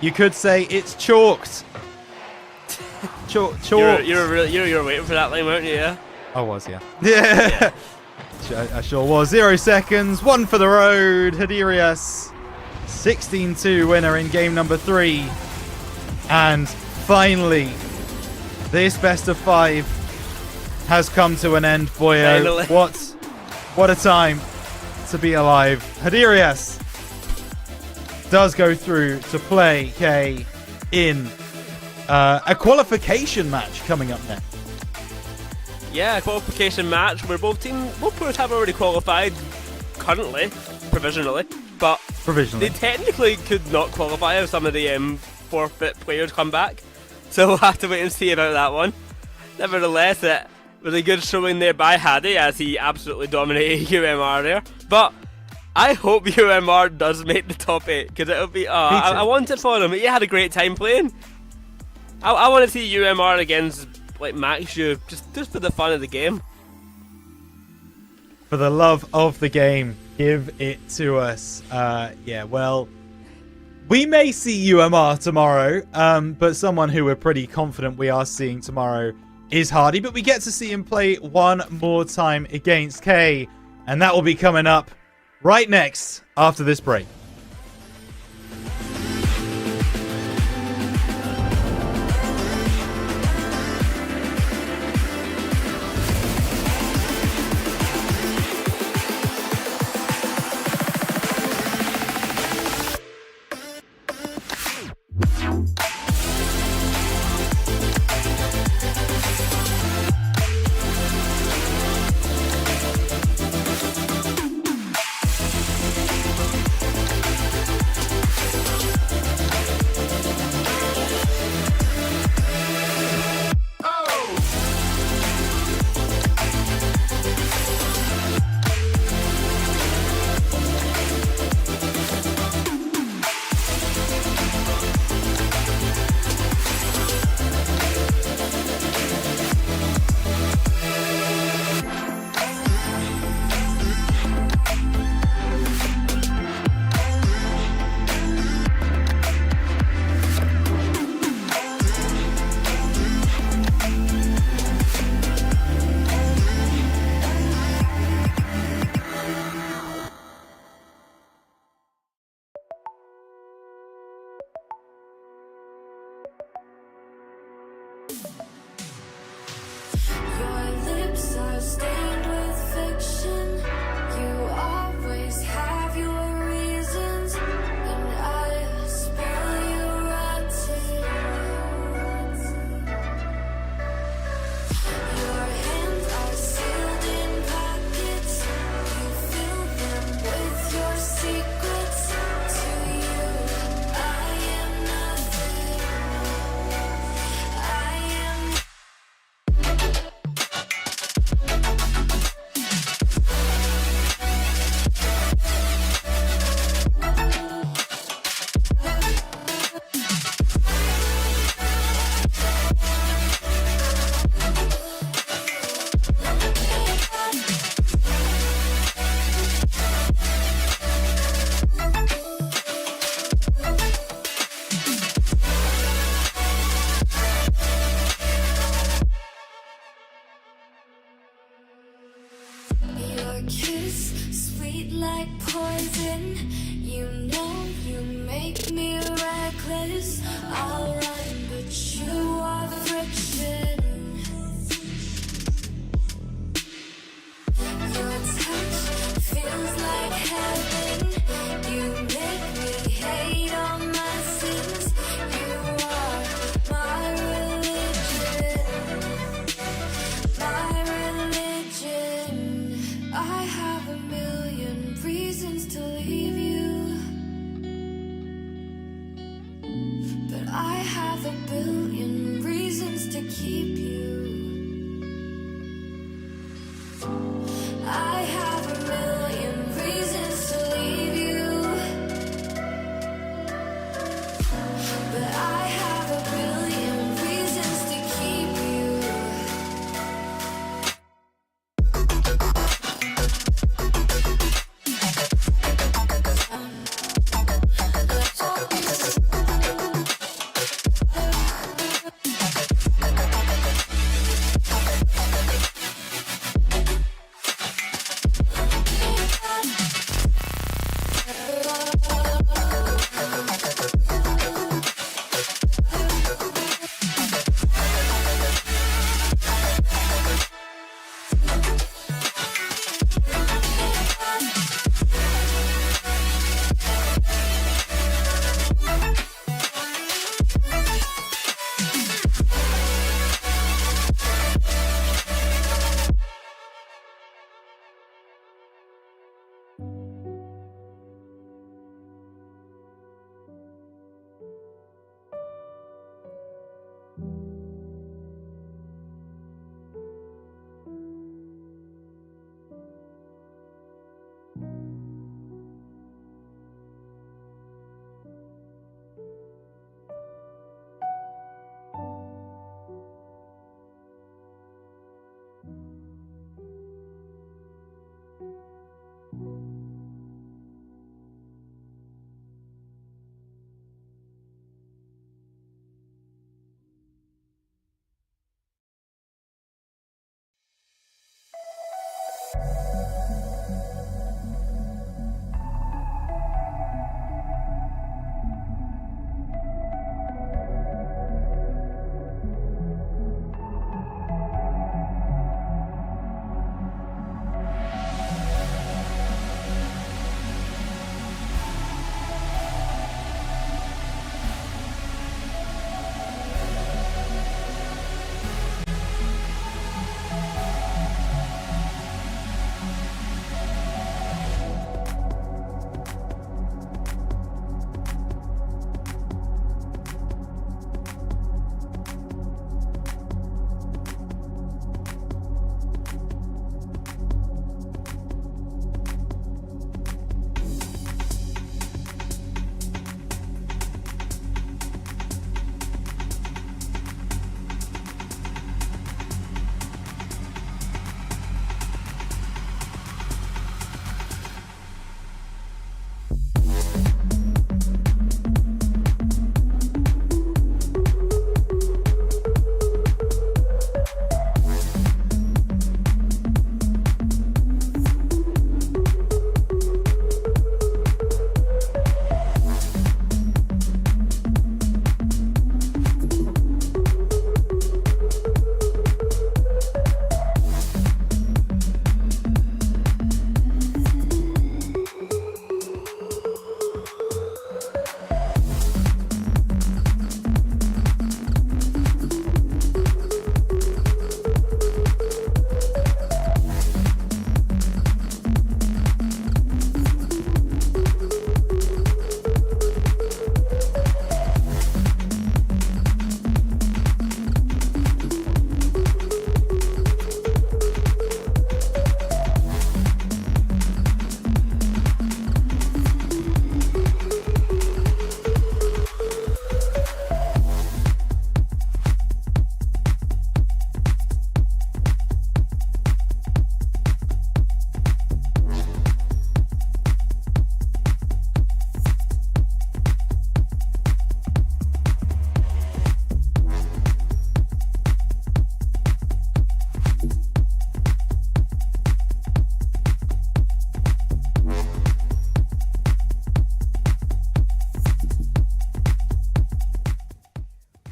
You could say it's chalked. Chalked. You're waiting for that line, weren't you? Yeah. I was, yeah. Yeah. I sure was. 0 seconds, 1 for the road. Hadirius, 16-2 winner in game number 3. And finally, this best of 5 has come to an end, Boyo. Finally. What a time to be alive. Hadirius does go through to play K in a qualification match coming up next. Yeah, a qualification match where both players have already qualified currently, provisionally, but Provisionally. they technically could not qualify if some of the forfeit players come back. So we'll have to wait and see about that one. Nevertheless, it was a good showing there by Hadi as he absolutely dominated UMR there. But I hope UMR does make the top 8 because it'll be. I want it for him. He had a great time playing. I want to see UMR against like Max U just for the fun of the game. For the love of the game, give it to us. Yeah, well, we may see UMR tomorrow, but someone who we're pretty confident we are seeing tomorrow is Hardy, but we get to see him play one more time against K, and that will be coming up right next after this break. Your lips are stained with fiction. You always have your reasons, and I spell you rotten. Your hands are sealed in pockets. You fill them with your secrets. To you, I am nothing. I am. Your kiss, sweet like poison. You know you make me reckless. I'll run, but you are friction. Your touch feels like heaven. You make me hate all my sins. You are my religion. My religion. I have a million reasons to leave you, but I have a billion reasons to keep you. I have a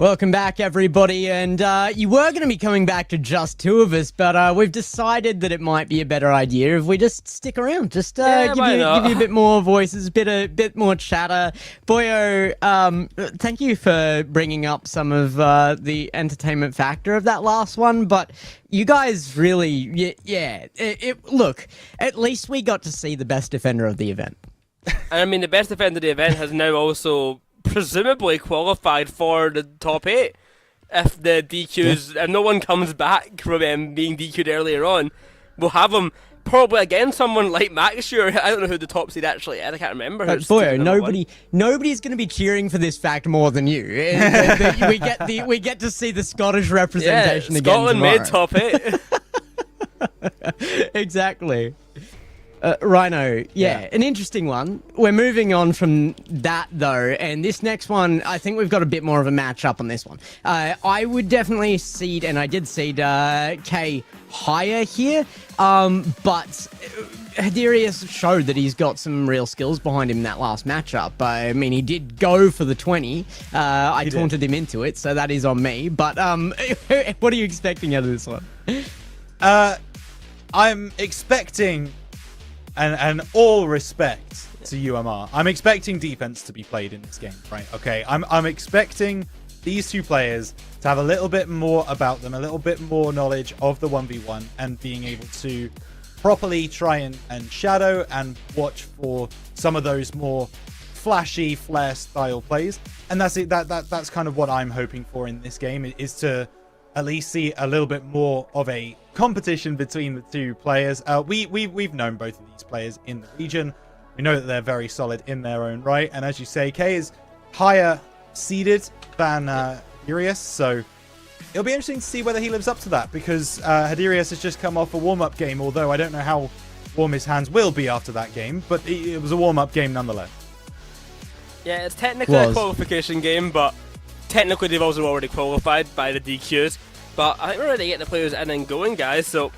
Welcome back, everybody. And you were going to be coming back to just two of us, but we've decided that it might be a better idea if we just stick around. Just give you a bit more voices, a bit more chatter. Boyo, thank you for bringing up some of the entertainment factor of that last one, but you guys really, look, at least we got to see the best defender of the event. I mean, the best defender of the event has now also presumably qualified for the top 8 if the DQs, if no one comes back from being DQ'd earlier on. We'll have him probably against someone like Maxure. I don't know who the top seed actually is. I can't remember. Boyo, nobody's going to be cheering for this fact more than you. We get to see the Scottish representation again. Scotland made top 8. Exactly. Rhino, an interesting one. We're moving on from that, though, and this next one, I think we've got a bit more of a match-up on this one. I would definitely seed, and I did seed K higher here, but Hadirius showed that he's got some real skills behind him in that last matchup. I mean, he did go for the 20. I taunted him into it, so that is on me. But what are you expecting out of this one? I'm expecting... And all respect to UMR, I'm expecting defense to be played in this game, right? Okay, I'm expecting these two players to have a little bit more about them, a little bit more knowledge of the 1v1, and being able to properly try and shadow and watch for some of those more flashy flare style plays. And that's it. That's kind of what I'm hoping for in this game, is to at least see a little bit more of a competition between the two players. We've known both of these players in the region. We know that they're very solid in their own right, and as you say, K is higher seeded than Hadirius, so it'll be interesting to see whether he lives up to that, because Hadirius has just come off a warm-up game, although I don't know how warm his hands will be after that game, but it was a warm-up game nonetheless. Yeah, it's technically a qualification game, but technically they've also already qualified by the DQs. But I think we're ready to get the players in and going, guys, so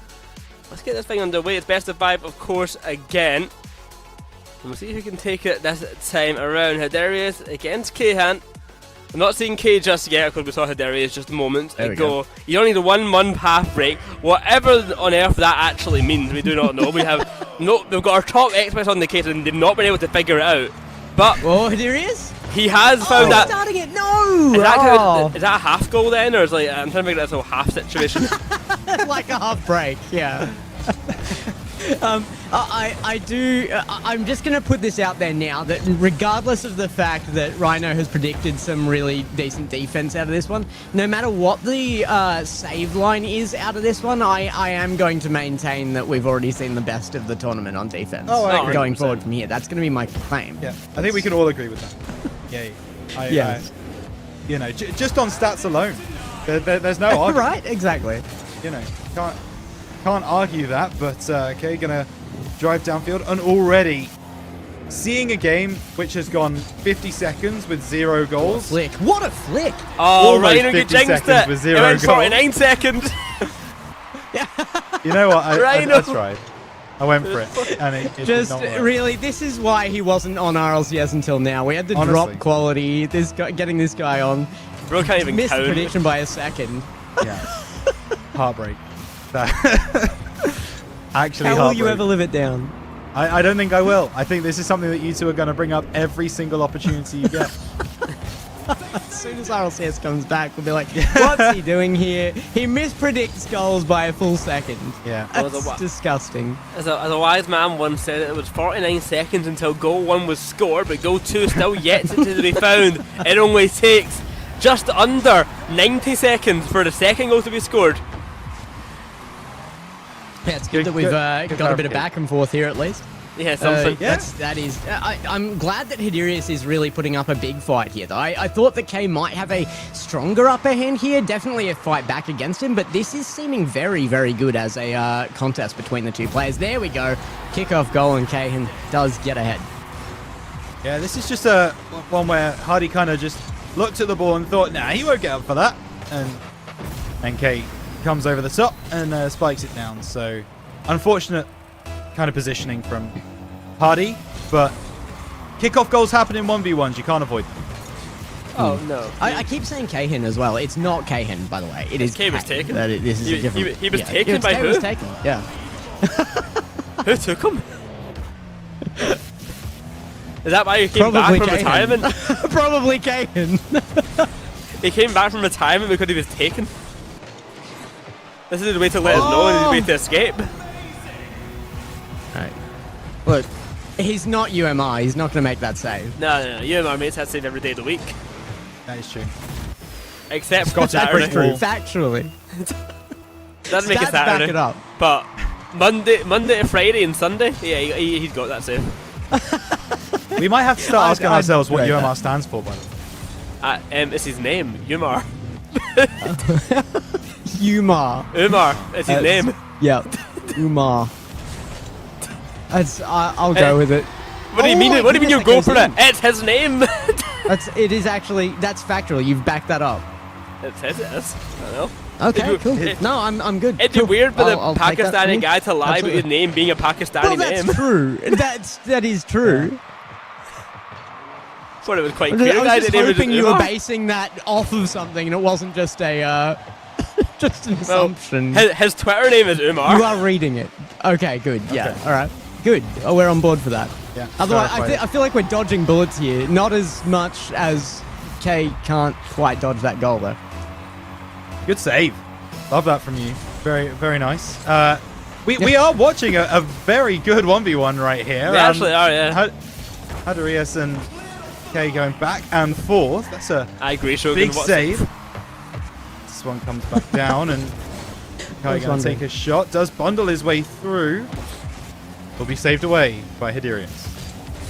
let's get this thing underway. It's best of 5, of course, again. And we'll see who can take it this time around. Hadirius against K-Han. I'm not seeing K just yet, because we saw Hadirius just a moment ago. You don't need a 1 month half break. Whatever on earth that actually means, we do not know. We've got our top experts on the case, and they've not been able to figure it out. But Hadirius? He has found that. Starting it. No. Is that a half goal then, or is like I'm trying to figure out this whole half situation? Like a half break, yeah. I'm just going to put this out there now that regardless of the fact that Rhino has predicted some really decent defense out of this one, no matter what the save line is out of this one, I am going to maintain that we've already seen the best of the tournament on defense going forward from here. That's going to be my claim. Yeah, I think we can all agree with that. Yeah. You know, just on stats alone, there's no argument. Right, exactly. You know, can't argue that, but okay, gonna drive downfield, and already seeing a game which has gone 50 seconds with 0 goals. What a flick! Oh, Rhino, you jinxed it! With 0 it went goals. 49 seconds! You know what, I tried. I went for it, and it just did not work. Really, this is why he wasn't on RLCS until now. We had to drop quality. Getting this guy on. Bro can't even missed count. the prediction by a second. Yeah, heartbreak. Actually, how will you ever live it down? I don't think I will. I think this is something that you two are going to bring up every single opportunity you get. As soon as RLCS comes back, we'll be like, what's he doing here? He mispredicts goals by a full second. Yeah. That's disgusting. As a wise man once said, it was 49 seconds until goal 1 was scored, but goal 2 still yet to be found. It only takes just under 90 seconds for the second goal to be scored. Yeah, it's good that we've got a bit of back and forth here at least. Yeah, something. That is. I'm glad that Hadirius is really putting up a big fight here, though. I thought that K might have a stronger upper hand here, definitely a fight back against him, but this is seeming very, very good as a contest between the two players. There we go. Kickoff goal, and K does get ahead. Yeah, this is just one where Hardy kind of just looked at the ball and thought, nah, he won't get up for that. And K comes over the top and spikes it down. So, unfortunate kind of positioning from Hardy, but kickoff goals happen in 1v1s. You can't avoid them. Oh no. I keep saying Kahin as well. It's not Kahin, by the way. It is K was Kay. taken? This is a different. He was taken by Kay who? was taken. Yeah. Who took him? Is that why he came Probably back from Kahin. retirement? Probably Kahin. He came back from retirement because he was taken. This is the way to let us know, and the way to escape. Right. Look, he's not UMR. He's not going to make that save. No. You and our mates have to save every day of the week. That is true. Except Scott Saturday. True. Factually. Doesn't make it Stats back Saturday. it up. But Monday to Friday and Sunday, yeah, he's got that save. We might have to start asking I'd ourselves what rate UMR that. stands for, by the way. It's his name, Umar. Umar. Umar, it's his name. Yep. Umar. I'll go with it. What do you mean? my What do you mean you goodness, go that for goes it? It's his name. It is actually, that's factual. You've backed that up. It says it is. I don't know. Okay, It'd be- cool. it- No, I'm good. It'd be Cool. weird for the I'll take that from Pakistani you. guy to lie Absolutely. about his name being a Pakistani Well, that's name. true. That is true. Thought it was quite I clear. was that just the name was hoping you were Umar. basing that off of something, and it wasn't just a just an Well, assumption. his Twitter name is Umar. You are reading it. Okay, good. Yeah. All right. Good. Oh, we're on board for that. Yeah. Otherwise, clarified. I feel like we're dodging bullets here. Not as much as Kay can't quite dodge that goal, though. Good save. Love that from you. Very, very nice. We are watching a very good 1v1 right here. They actually are, yeah. Hadarius and Kay going back and forth. That's a I agree, Shogun. big What's- save. This one comes back down and Kai going to take a shot. Does bundle his way through. Will be saved away by Hadarius.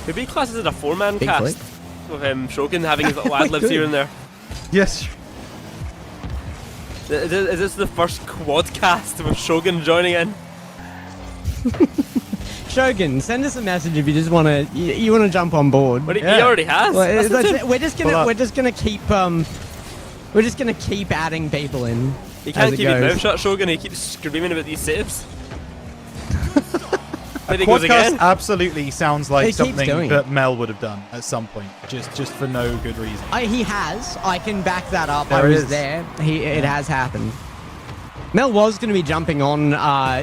Could be classed as a four-man Big cast with Shogun having his little ad-libs here and there. Yes. Is this the first quad cast with Shogun joining in? Shogun, send us a message if you just want to. You want to jump on board. But he Yeah. already has. Well, That's the that's thing. it. We're just gonna keep adding people in. He can't as it keep his goes. mouth shut, Shogun. He keeps screaming about these saves. There he goes Quadcast again. absolutely sounds like He keeps something doing that Mel would have done at some point, just for no good reason. He has. I can back that up. There I it was is. there. It has happened. Mel was going to be jumping on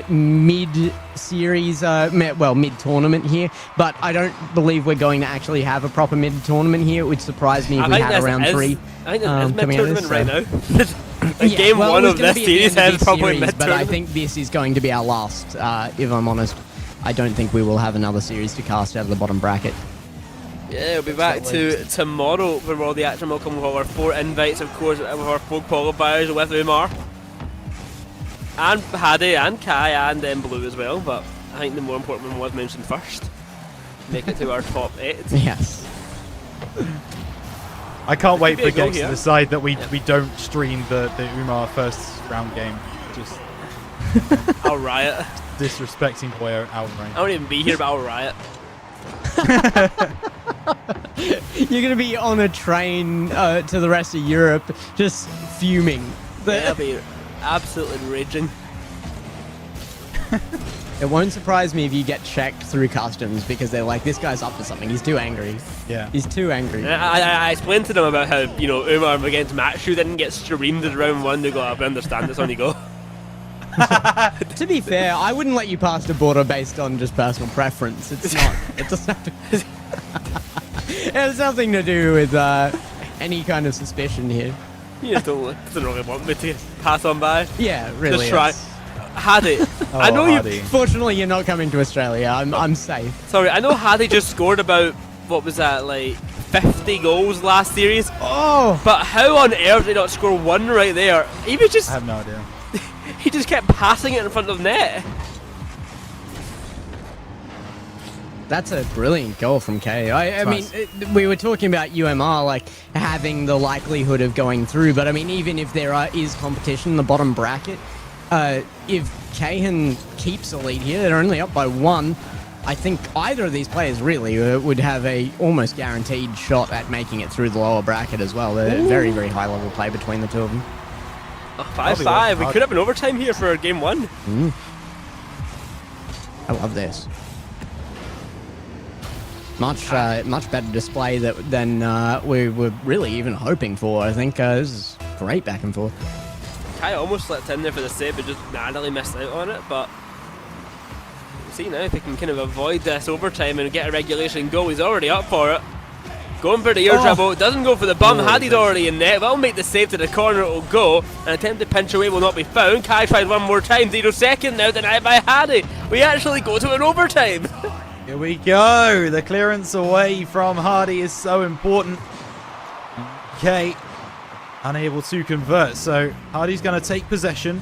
mid-series, mid-tournament here, but I don't believe we're going to actually have a proper mid-tournament here. It would surprise me if we had a round 3. I think there's coming out of mid-tournament this, right so- now. Game well, it one was of gonna this be at the series end of has this probably series, but I mid-tournament. think this is going to be our last, if I'm honest. I don't think we will have another series to cast out of the bottom bracket. Yeah, we'll be back to tomorrow when all the action will come with our 4 invites, of course, with our 4 qualifiers with Umar. And Hadi and Kai and Blue as well, but I think the more important one was mentioned first. Make it to our top 8. Yes. I can't wait Could be for a goal Gex to here. decide that we don't stream the Umar first round game. Just I'll riot. disrespecting Boyo outright. I won't even be here, but I'll riot. You're going to be on a train to the rest of Europe, just fuming. Yeah, I'll be absolutely raging. It won't surprise me if you get checked through customs because they're like, this guy's up to something. He's too angry. Yeah. He's too angry. And I explained to them about how, Umar against Matshu didn't get streamed at round 1. They go, I understand this, on you go. To be fair, I wouldn't let you pass the border based on just personal preference. It's not. It doesn't have to. It has nothing to do with any kind of suspicion here. You just don't really want me to pass on by. Yeah, really. Just try. it's- Hadi. I know Hadi. you. Fortunately, you're not coming to Australia. I'm safe. Sorry, I know Hadi just scored about, what was that, like 50 goals last series. Oh, But how on earth did he not score 1 right there? He was just. I have no idea. He just kept passing it in front of net. that's a brilliant goal from Kay. I mean, nice. we were talking about UMR like having the likelihood of going through, but I mean, even if there is competition in the bottom bracket, if Kahan keeps a lead here, they're only up by 1. I think either of these players really would have a almost guaranteed shot at making it through the lower bracket as well. They're very, very high level play between the two of them. 5-5. We could have an overtime here for game 1. I love this. much better display than we were really even hoping for. I think this is great back and forth. Kai almost slipped in there for the save, but just narrowly missed out on it. But see now if he can kind of avoid this overtime and get a regulation goal. He's already up for it. Going for the air dribble, doesn't go for the bum. Haddy's already in net. Will make the save to the corner. It will go. An attempt to pinch away will not be found. Kai tried one more time. 0 second now, denied by Haddy. We actually go to an overtime. Here we go. The clearance away from Hardy is so important. Okay, unable to convert. So Hardy's going to take possession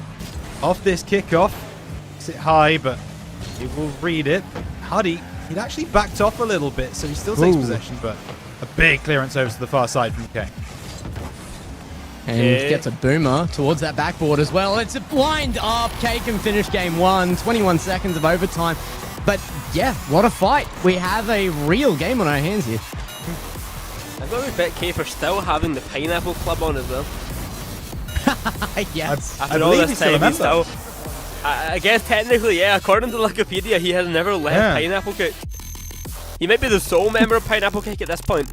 of this kickoff. It's it high, but he will read it. Hardy, he'd actually backed off a little bit, so he still takes possession, but a big clearance over to the far side from K. And gets a boomer towards that backboard as well. It's a blind up. K can finish game 1. 21 seconds of overtime. But yeah, what a fight. We have a real game on our hands here. I've got to respect K for still having the Pineapple Club on as well. Yes. After all this time, he's still... I guess technically, yeah, according to Wikipedia, he has never left Pineapple Cake. He might be the sole member of Pineapple Cake at this point.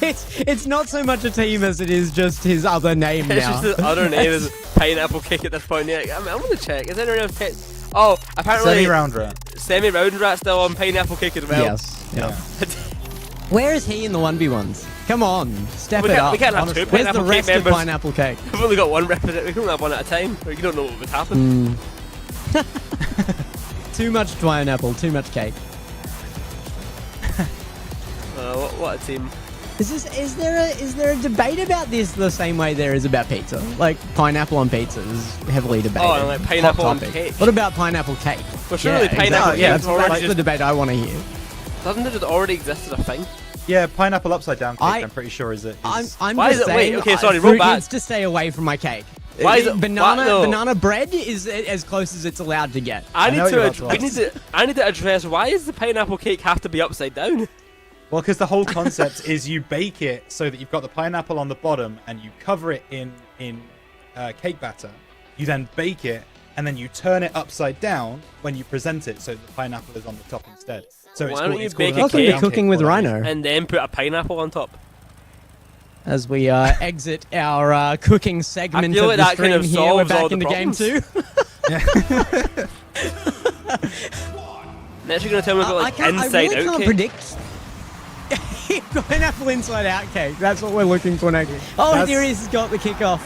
It's not so much a team as it is just his other name now. It's just his other name is Pineapple Cake at this point. Yeah, I'm going to check. Is anyone else... Oh, apparently... Semi-round rat. Semi-round rat still on Pineapple Cake as well. Yes. Yeah. Where is he in the 1v1s? Come on, step it up. We can't have two Where's the Pineapple Cake rest of members? Pineapple Cake? We've only got one representative. We can only have one at a time. Or you don't know what would happen. Too much pineapple, too much cake. What a team. Is there a debate about this the same way there is about pizza? Like pineapple on pizza is heavily debated. Oh, and like pineapple Hot on topic. cake. What about pineapple cake? Well, surely pineapple cake that's already the debate I want to hear. Doesn't it already exist as a thing? Yeah, pineapple upside down cake, I'm pretty sure is it. I'm Why just is it? saying, Wait, okay, sorry, roll fruit back. needs to stay away from my cake. Why is it banana bread is as close as it's allowed to get. I need to address why does the pineapple cake have to be upside down? Well, because the whole concept is you bake it so that you've got the pineapple on the bottom and you cover it in cake batter. You then bake it and then you turn it upside down when you present it so that the pineapple is on the top instead. So Why don't you bake a Welcome cake to Cooking with Rhino. and then put a pineapple on top? As we exit our cooking segment I feel of like the that kind stream of here, we're solves all back the into game problems. 2. Next you're going to tell me about like inside I really out can't cake? predict. Pineapple inside out cake. That's what we're looking for next. Oh, there he is. He's got the kickoff.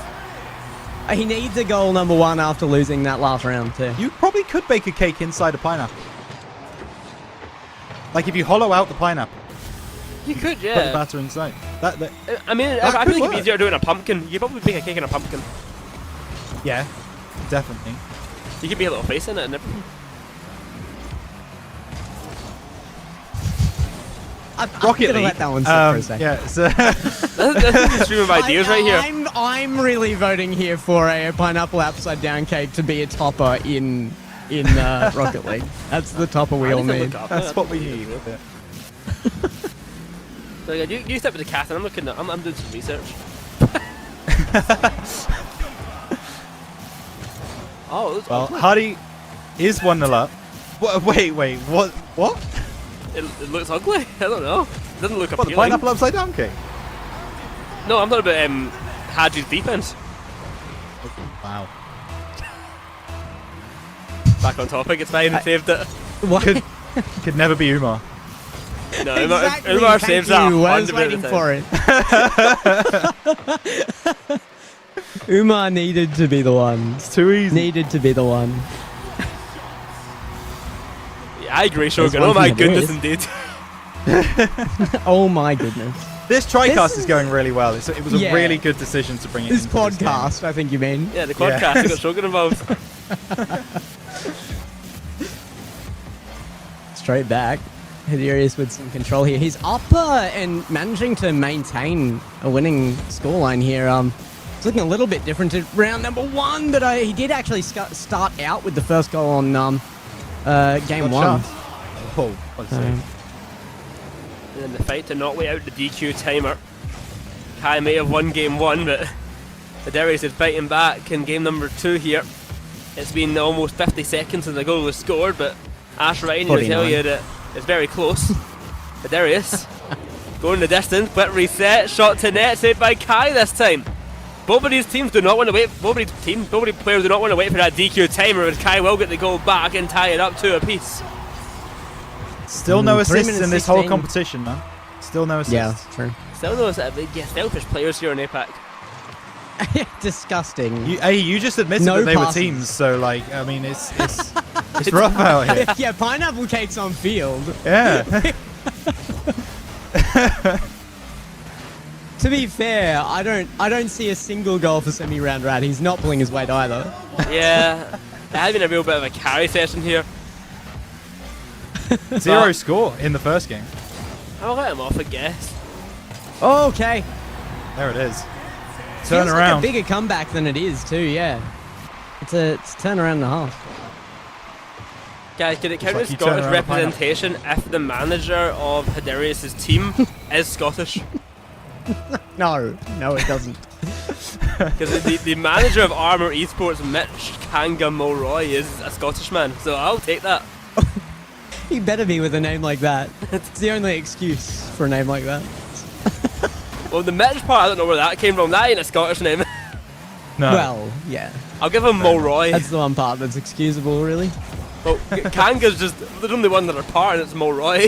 He needs a goal number 1 after losing that last round too. You probably could bake a cake inside a pineapple. Like if you hollow out the pineapple, You could, put the yeah. batter inside. I mean, That I could think it'd be work. easier doing a pumpkin. You could probably bake a cake in a pumpkin. Yeah, definitely. You could be a little face in it and everything. I'm Rocket gonna League. let that one sit for a second. Yeah, so This is a stream of ideas right here. I'm really voting here for a pineapple upside down cake to be a topper in Rocket League. That's the topper we I all need to need. look up. that's what we need. Yeah. So yeah, you step with the cat and I'm looking at, I'm doing some research. Oh, it's Well, Hardy is 1-0 up. Wait, what? it looks ugly. I don't know. It doesn't look What, the appealing. pineapple upside down cake? No, I'm talking about Hadji's defense. Wow. Back on topic, it's fine. Saved it. What? Could never be Umar. No, Exactly, Umar thank saves you. that. I was 100% waiting of the for it. Umar needed to be the one. It's too easy. Needed to be the one. Yeah, I agree, Shogun. one Oh my from the goodness, boys. indeed. Oh my goodness. This TriCast is going really well. It was a Yeah. really good decision to bring it This into this game. podcast, I think you mean. Yeah, the podcast, we got Shogun involved. Straight back. Hiderius with some control here. He's up and managing to maintain a winning scoreline here. It's looking a little bit different to round number 1, but he did actually start out with the first goal on game 1. Chance. Oh, what a save. And then the fight to not wait out the DQ timer. Kai may have won game 1, but Darius is fighting back in game number 2 here. It's been almost 50 seconds since the goal was scored, but Ash Ryan will tell 49. you that it's very close. Darius going the distance, quick reset, shot to net, saved by Kai this time. Both of these teams do not want to wait. Both players do not want to wait for that DQ timer, as Kai will get the goal back and tie it up 2 apiece. Still no 3 assists minutes in this whole 16. competition, man. Still no assists. Yeah, true. Still those selfish players here in APAC. Disgusting. You just admitted No that they passes. were teams, so like, I mean, it's rough out here. Yeah, pineapple cakes on field. Yeah. To be fair, I don't see a single goal for semi-round rat. He's not pulling his weight either. Yeah, it has been a real bit of a carry session here. 0 score in the first game. I'll let him off, I guess. Oh, okay. There it is. Turn Feels around. like a bigger comeback than it is too. Yeah, it's a turnaround and a half. Guys, can it count like as you turn Scottish around and find out. representation if the manager of Hidarius' team is Scottish? No, it doesn't. Because the manager of Armour Esports, Mitch Kanga Mulroy, is a Scottish man, so I'll take that. He better be with a name like that. It's the only excuse for a name like that. Well, the Mitch part, I don't know where that came from. That ain't a Scottish name. No. Well, yeah, I'll give him Mulroy. that's the one part that's excusable, really. Well, Kanga's just, there's only one other part, and it's Mulroy.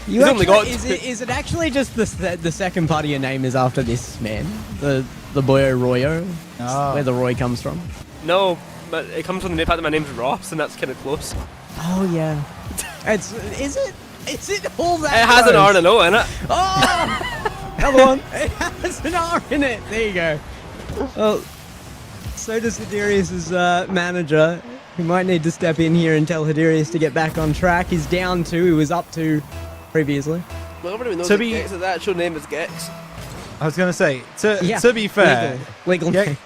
You He's only got is it actually just the second part of your name is after this man, the Boyo Royo, Oh. where the Roy comes from? No, but it comes from the fact that my name's Ross, and that's kind of close. Oh yeah, is it all that? It has an R close? and an O in it. Oh, another one. It has an R in it. There you go. Well, so does Hidarius' manager, who might need to step in here and tell Hidarius to get back on track. He's down 2. He was up 2 previously. Well, everybody knows To that be- Gex, the actual name is Gex. I was going to say, Yeah, to be fair, legal Ge- name.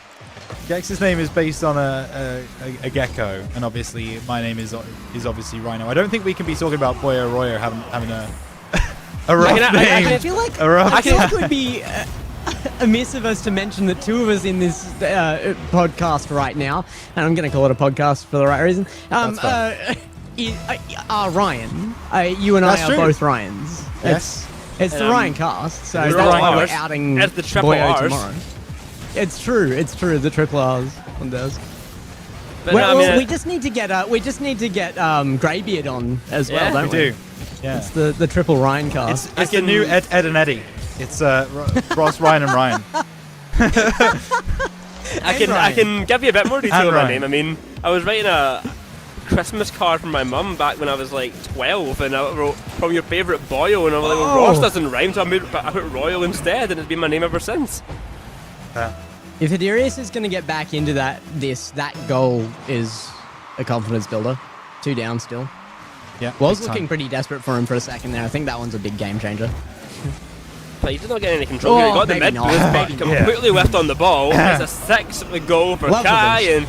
Gex's name is based on a gecko, and obviously my name is obviously Rhino. I don't think we can be talking about Boyo Royo having a rough name. I feel like A rough it would be amiss of us to mention that 2 of us in this podcast right now, and I'm going to call it a podcast for the right reason, That's are Ryan. You and That's I are true. both Ryans. Yes. It's the Ryan cast, so It's that's the why Ryan we're cast. outing It's the triple Boyo Rs. tomorrow. It's true, the triple R's one does. But Well, no, I mean, we just need to get Greybeard on as well, Yeah, don't We we? do. Yeah. It's the triple Ryan cast. It's the new Ed and Eddie. It's Ross, Ryan, and Ryan. I can give you a bit more detail And on my Ryan. name. I mean, I was writing a Christmas card from my mum back when I was like 12, and I wrote from your favourite Boyo, and I was like, well, Oh. Ross doesn't rhyme, so I put Royal instead, and it's been my name ever since. If Hidarius is going to get back into that goal is a confidence builder. 2 down still. Yeah. Was big looking time. pretty desperate for him for a second there. I think that one's a big game changer. But he did not get any control. He Oh, got the maybe mid not. boost, but Maybe not. completely whiffed on the ball. It's a 6 goal for Love Kai, the and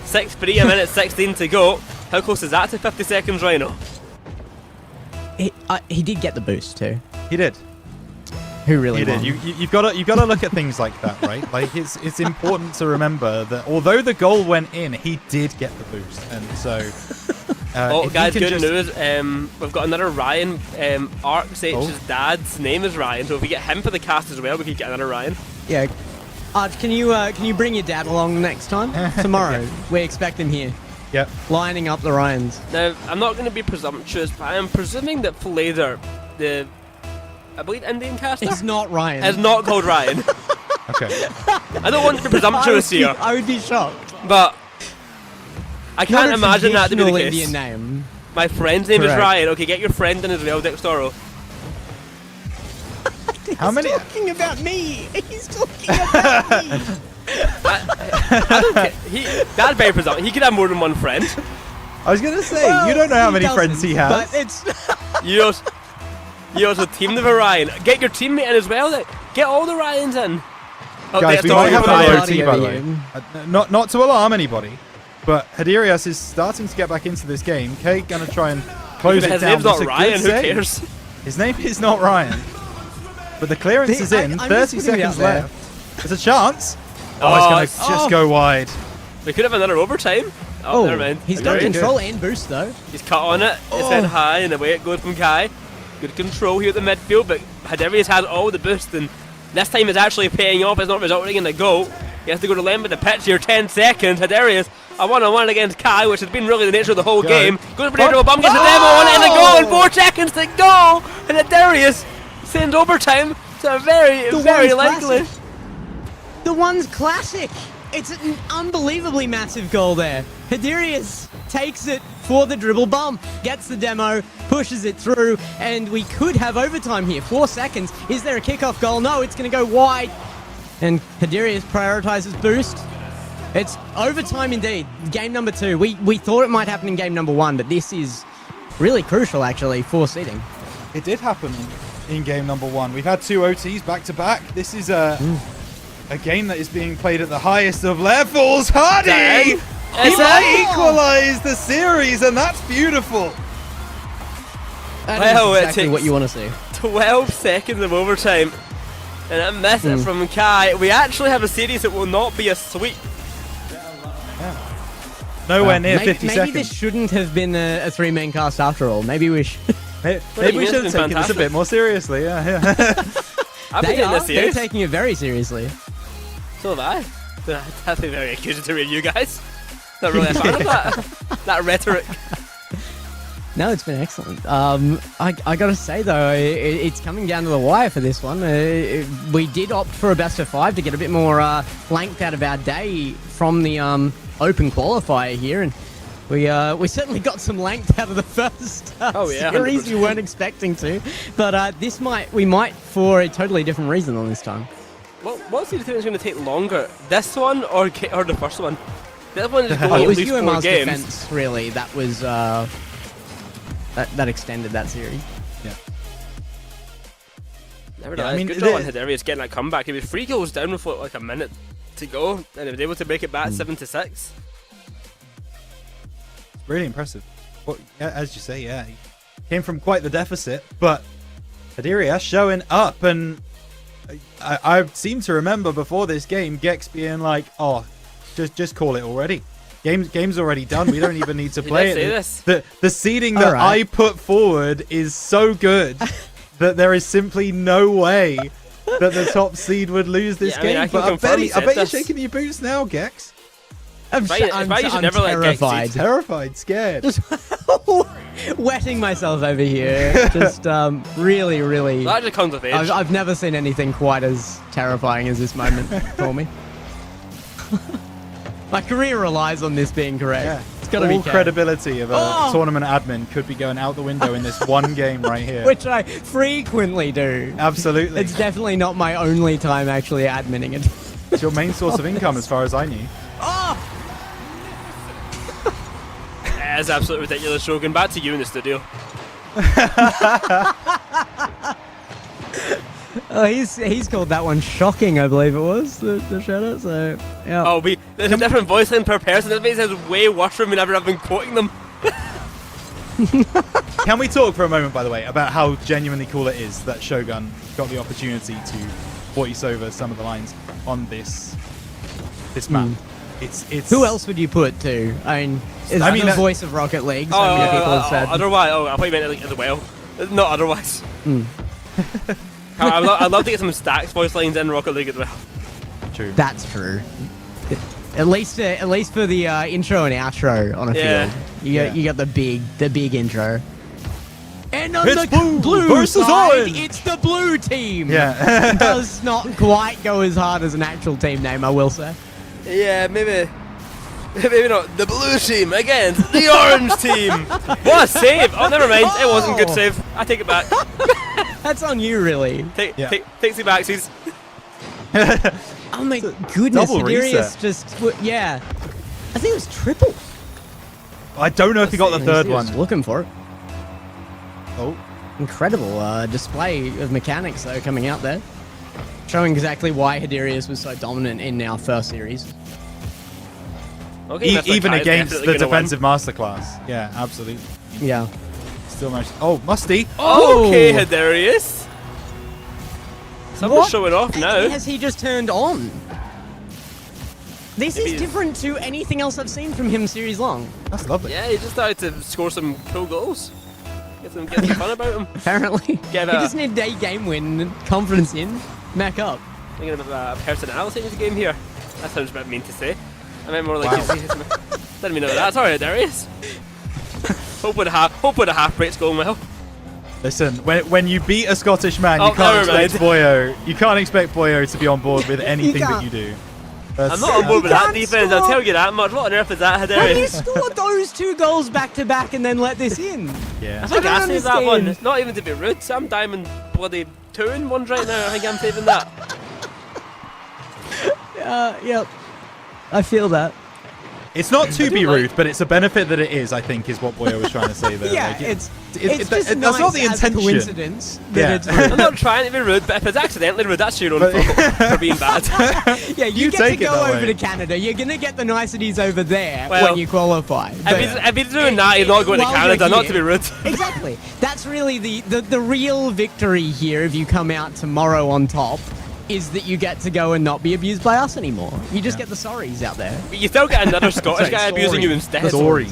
6-3, a minute 16 to go. How close is that to 50 seconds, Rhino? He did get the boost too. He did. Who really He did. won? You've got to look at things like that, right? Like it's important to remember that although the goal went in, he did get the boost, and so. Oh, if he guys, can good just- news. We've got another Ryan. Ark's Oh. dad's name is Ryan, so if we get him for the cast as well, we could get another Ryan. Yeah. Arch, can you bring your dad along next time? Tomorrow. We expect him here. Yep. Lining up the Ryans. Now, I'm not going to be presumptuous, but I am presuming that Flader, I believe Indian caster, It's not Ryan. is not called Ryan. Okay. I don't want to be presumptuous here, I would be shocked. but I Not can't a imagine that to be the traditional case. Indian name. My friend's name is Correct. Ryan. Okay, get your friend in as well, Dextoro. How many? He's talking about me. He's talking about me. I don't care. That's very presumptuous. He could have more than one friend. I was gonna say Well, you don't know how he many friends doesn't, he has. But it's You also teamed with a Ryan. Get your teammate in as well. Then. Get all the Ryans in. Oh, Guys, we Dextoro, might have you're an fired. party OT, by the over way. you. Not to alarm anybody, but Hidarius is starting to get back into this game. Kate gonna try and close it His down. name's not It's a good Ryan. Who save. cares? His name is not Ryan. But the clearance is in. I'm 30 just putting it seconds out there. left. There's a chance. Oh, It's gonna just oh. go wide. We could have another overtime. Oh, never mind. He's got Very control and boost though. He's cut on it. It's in high, and away it goes from Kai. Good control here at the midfield, but Hadarius has all the boost, and this time it's actually paying off. It's not resulting in a goal. He has to go to length with the pitch here, 10 seconds. Hadarius, a one-on-one against Kai, which has been really the nature of the whole game. Goes for the bump, gets the demo on it, and a goal in 4 seconds to go. And Hadarius sends overtime to a very likely. The one's classic. It's an unbelievably massive goal there. Hadarius takes it for the dribble bump, gets the demo, pushes it through, and we could have overtime here. 4 seconds. Is there a kickoff goal? No, it's going to go wide. And Hadarius prioritizes boost. It's overtime indeed. Game number 2. We thought it might happen in game number 1, but this is really crucial actually for seeding. It did happen in game number 1. We've had 2 OTs back to back. This is a game that is being played at the highest of levels. Hardy! He might equalize the series, and that's beautiful. That is exactly what you want to see. 12 seconds of overtime, and a miss it from Kai. We actually have a series that will not be a sweep. Nowhere near 50 seconds. Maybe this shouldn't have been a 3-man cast after all. Maybe we should. Maybe we should have taken this a bit more seriously. Yeah. They're taking it very seriously. So have I. That's been very accusatory of you guys. Not really a fan of that rhetoric. No, it's been excellent. I gotta say though, it's coming down to the wire for this one. We did opt for a best of 5 to get a bit more length out of our day from the open qualifier here, and we certainly got some length out of the first series 100%. you weren't expecting to. But we might for a totally different reason on this time. What do you think is going to take longer? This one or the first one? This one is going It at was least 4 UMR's games. defense, really. That was that extended that series. Yeah. Nevertheless, good job on Hadarius getting that comeback. He was 3 goals down with like a minute to go, and he was able to break it back 7-6. Really impressive. Well, yeah, as you say, yeah, he came from quite the deficit, but Hadarius showing up, and I seem to remember before this game, Gex being like, "Oh, just call it already. Game's already done. We don't even need to play it." The seeding that I put forward is so good that there is simply no way that the top seed would lose this game. But I bet you're shaking your boots now, Gex. I'm terrified. Terrified, scared. Just wetting myself over here. Just really. That just comes with age. I've never seen anything quite as terrifying as this moment for me. My career relies on this being correct. Yeah. It's got to be credibility of a tournament admin could be going out the window in this one game right here. Which I frequently do. Absolutely. It's definitely not my only time actually adminning it. It's your main source of income as far as I knew. Oh! That is absolutely ridiculous, Shogun. Back to you in the studio. He's called that one shocking, I believe it was, the shout out, so yeah. Oh, there's a different voice line per person. That makes it way worse for me whenever I've been quoting them. Can we talk for a moment, by the way, about how genuinely cool it is that Shogun got the opportunity to voice over some of the lines on this map? It's Who else would you put to? I mean, the voice of Rocket League. So many people have said. Otherwise, I thought you meant like as well. Not otherwise. I'd love to get some Stacks voice lines in Rocket League as well. True. That's true. At least for the intro and outro on a field, you got the big intro. And on It's the blue versus side, orange. it's the blue team. Yeah. Does not quite go as hard as an actual team name, I will say. Yeah, maybe not. The blue team against the orange team. What a save! Oh, never mind. It wasn't a good save. I take it back. That's on you, really. Takes it back, Seas. Oh my goodness, double Hadarius just I think it was triple. I don't know if he got the third one. Looking for it. Oh. Incredible display of mechanics though coming out there, showing exactly why Hadarius was so dominant in our first series. Okay, Even against the defensive masterclass. Yeah, absolutely. Yeah. Still managed. Oh, Musty. Okay, Hadarius. Someone's showing off now. Has he just turned on? This is different to anything else I've seen from him series long. That's lovely. Yeah, he just started to score some cool goals. Get some fun about him. Apparently. He just needed a game win and confidence in. Mac up. Thinking of a personality in the game here. That sounds a bit mean to say. I meant more like didn't mean that. Sorry, Darius. Hope with a half break's going well. Listen, when you beat a Scottish man, Oh, you can't never expect Boyo. You can't expect Boyo to be on board with anything that you do. I'm not on board with that defense. I'll tell you that much. What on earth is that, How do you Darius? score those 2 goals back to back and then let this in? Yeah. I think I I don't saved that one. understand. It's not even to be rude. Sam Diamond bloody 2 in 1 right now. I think I'm saving that. Yep. I feel that. It's not to be rude, but it's a benefit that it is, I think, is what Boyo was trying to say there. Yeah, Like, it's that's just not nice the as a intention. coincidence that Yeah. it's I'm rude. not trying to be rude, but if it's accidentally rude, that's your own fault for being bad. Yeah, you get to take it go that over way. to Canada. You're going to get the niceties over there Well, when you qualify. But- If he's doing that, he's not going to While you're Canada, not to be here- rude. Exactly. That's really the real victory here if you come out tomorrow on top. Is that you get to go and not be abused by us anymore. You just get the sorries out there. But you still get another Scottish Sorry, guy abusing sorry. you instead. Sorry.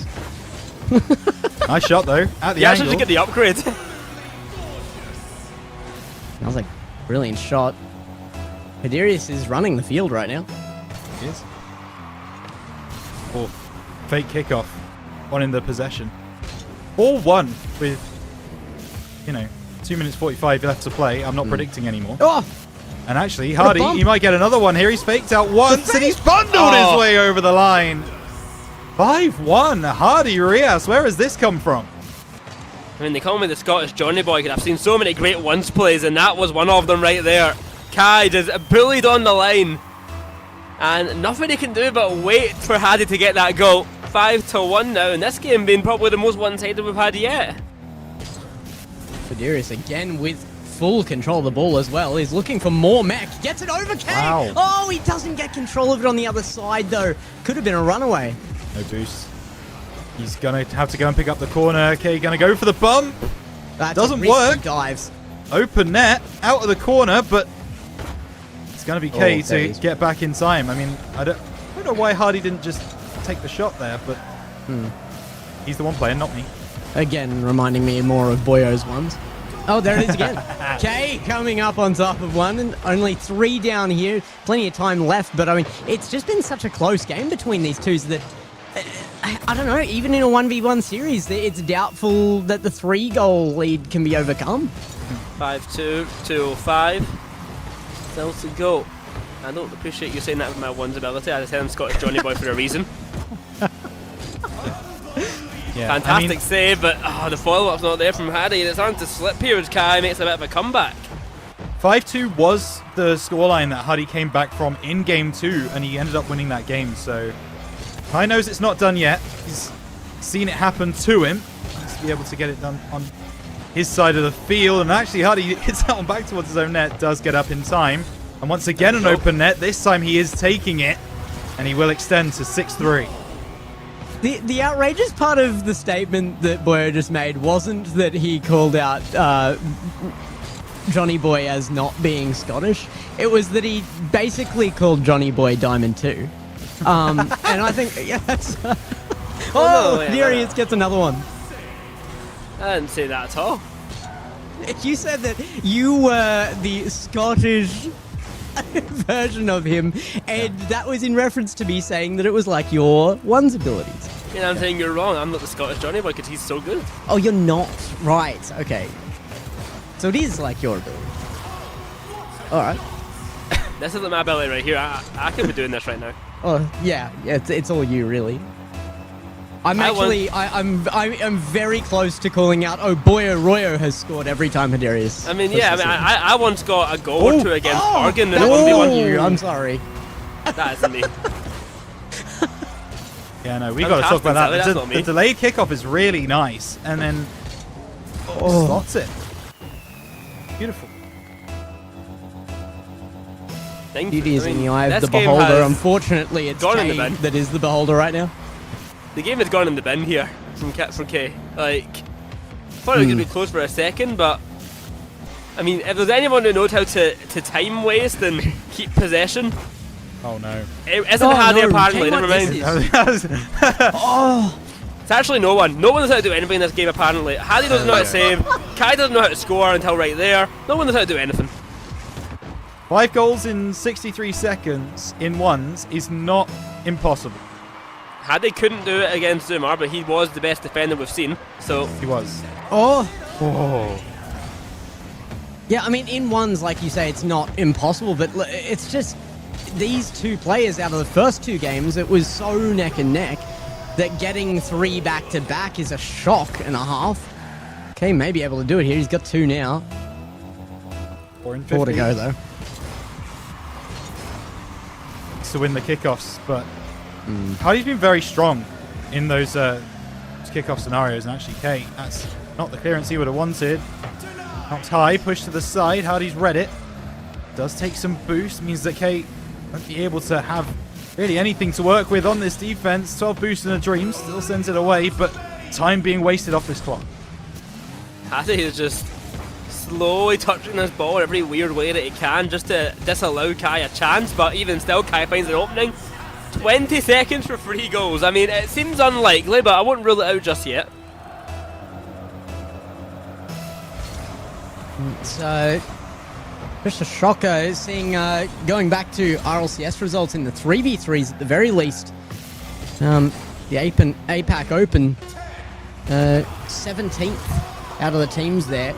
Nice shot, though. At the You actually angle. get the upgrade. That was like brilliant shot. Hadirius is running the field right now. It is. Oh, fake kickoff. One in the possession. All one with, 2 minutes 45 left to play. I'm not predicting anymore. Oh, And actually, What a Hardy, bump. he might get another one here. He's faked out once and he's bundled Oh. his way over the line. 5-1. Hardy Rias. Where has this come from? I mean, they call me the Scottish Johnny Boy because I've seen so many great ones plays, and that was one of them right there. Kai just bullied on the line, and nothing he can do but wait for Hardy to get that goal. 5-1 now, and this game being probably the most one-sided we've had yet. Hadirius again with full control of the ball as well. He's looking for more mech. Gets it over K. Wow. Oh, he doesn't get control of it on the other side though. Could have been a runaway. No boost. He's going to have to go and pick up the corner. Okay, going to go for the bump. That's Doesn't risky work. Dives. Open net. Out of the corner, but it's going to be K Oh, there to he is. get back in time. I mean, I don't know why Hardy didn't just take the shot there, but he's the one playing, not me. Again, reminding me more of Boyo's ones. Oh, there it is again. K coming up on top of one, and only 3 down here. Plenty of time left, but I mean, it's just been such a close game between these two that I don't know. Even in a 1v1 series, it's doubtful that the 3-goal lead can be overcome. 5-2, 2-5. Still to go. I don't appreciate you saying that with my ones ability. I just said I'm Scottish Johnny Boy for a reason. Yeah, Fantastic save, but the follow-up's not there from Hardy, and it's on to slip here as Kai makes a bit of a comeback. 5-2 was the scoreline that Hardy came back from in game 2, and he ended up winning that game. So Kai knows it's not done yet. He's seen it happen to him. He needs to be able to get it done on his side of the field. And actually, Hardy hits that one back towards his own net, does get up in time. And once again, an open net. This time he is taking it, and he will extend to 6-3. The outrageous part of the statement that Boyo just made wasn't that he called out Johnny Boy as not being Scottish. It was that he basically called Johnny Boy Diamond 2. And I think, yes. no, wait, Darius gets another one. I didn't say that at all. You said that you were the Scottish version of him, and that was in reference to me saying that it was like your one's abilities. I mean, I'm saying you're wrong. I'm not the Scottish Johnny Boy because he's so good. Oh, you're not right. Okay. So it is like your ability. All right. This isn't my ability right here. I could be doing this right now. Oh yeah, it's all you really. I'm very close to calling out. Oh, Boyo Royo has scored every time Hadirius. I mean, yeah. I once got a goal or two against Oh, Oregon in that a was 1v1. you. I'm sorry. That isn't me. Yeah, no, we I'm got to talk casting about Sally, that. that's not me. The delayed kickoff is really nice, and then slots it. Beautiful. Thank Beauty you. is in the eye of this the game beholder. has Unfortunately, it's gone in the Kay bin. that is the beholder right now. The game has gone in the bin here from K. Like, thought it was going to be close for a second, but I mean, if there's anyone who knows how to time waste and keep possession, Oh no. it isn't Oh, Hardy no, apparently. Kay Never might mind. miss Oh, It's actually no one. No one knows how to do anything in this game, apparently. Hadi doesn't know how to save. Kai doesn't know how to score until right there. No one knows how to do anything. 5 goals in 63 seconds in ones is not impossible. Hadi couldn't do it against Zumar, but he was the best defender we've seen. So He was. Oh. Oh. Yeah, I mean, in ones, like you say, it's not impossible, but it's just these two players out of the first 2 games, it was so neck and neck that getting 3 back-to-back is a shock and a half. Okay, may be able to do it here. He's got 2 now. 4 in 50. 4 to go, though. To win the kickoffs, but Hardy's been very strong in those kickoff scenarios, and actually Kate, that's not the clearance he would have wanted. Knocked high, pushed to the side. Hardy's read it. Does take some boost, means that Kate won't be able to have really anything to work with on this defense. 12 boost and a dream, still sends it away, but time being wasted off this clock. Hadi is just slowly touching this ball in every weird way that he can just to disallow Kai a chance, but even still Kai finds an opening. 20 seconds for 3 goals. I mean, it seems unlikely, but I wouldn't rule it out just yet. So, just a shocker seeing going back to RLCS results in the 3v3s at the very least. The APAC Open, 17th out of the teams there.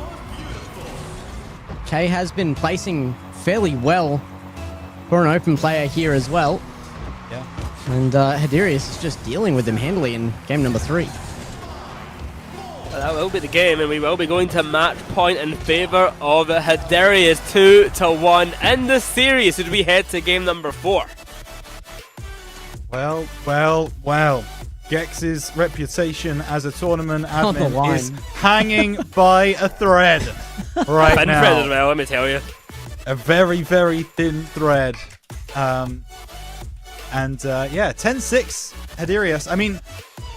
Kay has been placing fairly well for an open player here as well. Yeah. And Hadirius is just dealing with him handily in game number 3. Well, that will be the game, and we will be going to match point in favour of Hadirius 2-1 in the series as we head to game number 4. Well. Gex's reputation as a tournament On the admin line. is hanging by a thread right Thin now. thread as well, let me tell you. A very, very thin thread. Yeah, 10-6 Hadirius. I mean,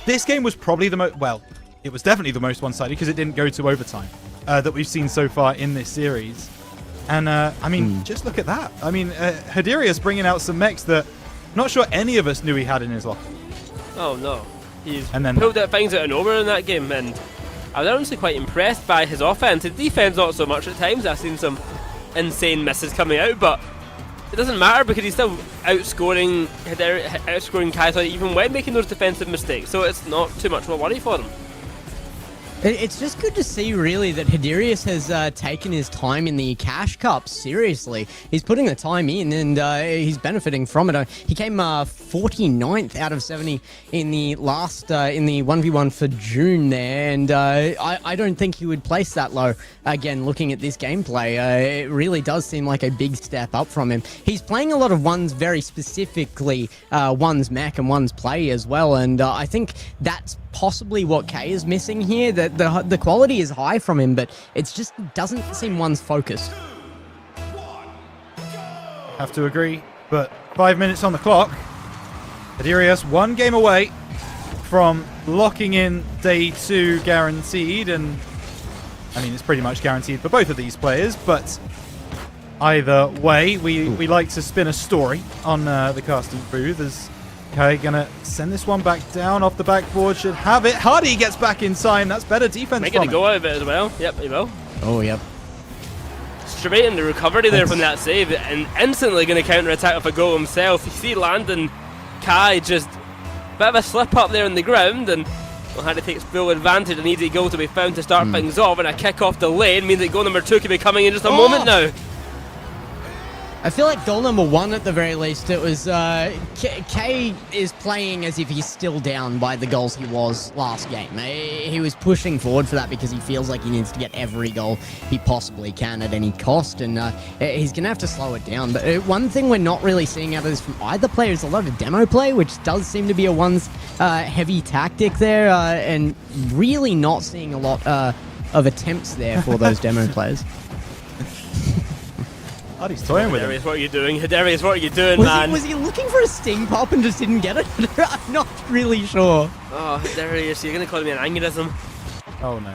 this game was probably the most... Well, it was definitely the most one-sided because it didn't go to overtime that we've seen so far in this series. And, I mean, just look at that. I mean, Hadirius bringing out some mechs that I'm not sure any of us knew he had in his locker. Oh no, he's And then- pulled out things out of nowhere in that game, and I was honestly quite impressed by his offense. His defense not so much at times. I've seen some insane misses coming out, but it doesn't matter because he's still outscoring Kai even when making those defensive mistakes, so it's not too much of a worry for them. It's just good to see, really, that Hadirius has taken his time in the Cash Cup seriously. He's putting the time in, and he's benefiting from it. He came 49th out of 70 in the last, in the 1v1 for June there, and I don't think he would place that low. Again, looking at this gameplay, it really does seem like a big step up from him. He's playing a lot of ones, very specifically ones mech and ones play as well, and I think that's possibly what Kay is missing here. That the quality is high from him, but it just doesn't seem one's focused. Have to agree, but 5 minutes on the clock. Hadirius 1 game away from locking in day 2 guaranteed, and I mean it's pretty much guaranteed for both of these players, but either way we like to spin a story on the casting booth. As Kai gonna send this one back down off the backboard, should have it. Hardy gets back in time. That's better defense. Might get a go out of it as well. Yep, he will. Oh, yep. Straight in the recovery there from that save, and instantly going to counter attack with a goal himself. You see Landon Kai just bit of a slip up there on the ground, and well, Hardy takes full advantage. An easy goal to be found to start things off, and a kick off the lane means that goal number 2 could be coming in just a moment now. I feel like goal number 1 at the very least, it was Kay is playing as if he's still down by the goals he was last game. He was pushing forward for that because he feels like he needs to get every goal he possibly can at any cost, and he's going to have to slow it down. But one thing we're not really seeing out of this from either player is a lot of demo play, which does seem to be a one's heavy tactic there, and really not seeing a lot of attempts there for those demo players. Hardy's toying with him. Hadirius, what are you doing? Hadirius, what are you doing, Was man? he looking for a sting pop and just didn't get it? I'm not really sure. Oh, Hadirius, you're going to call me an aneurysm. Oh no.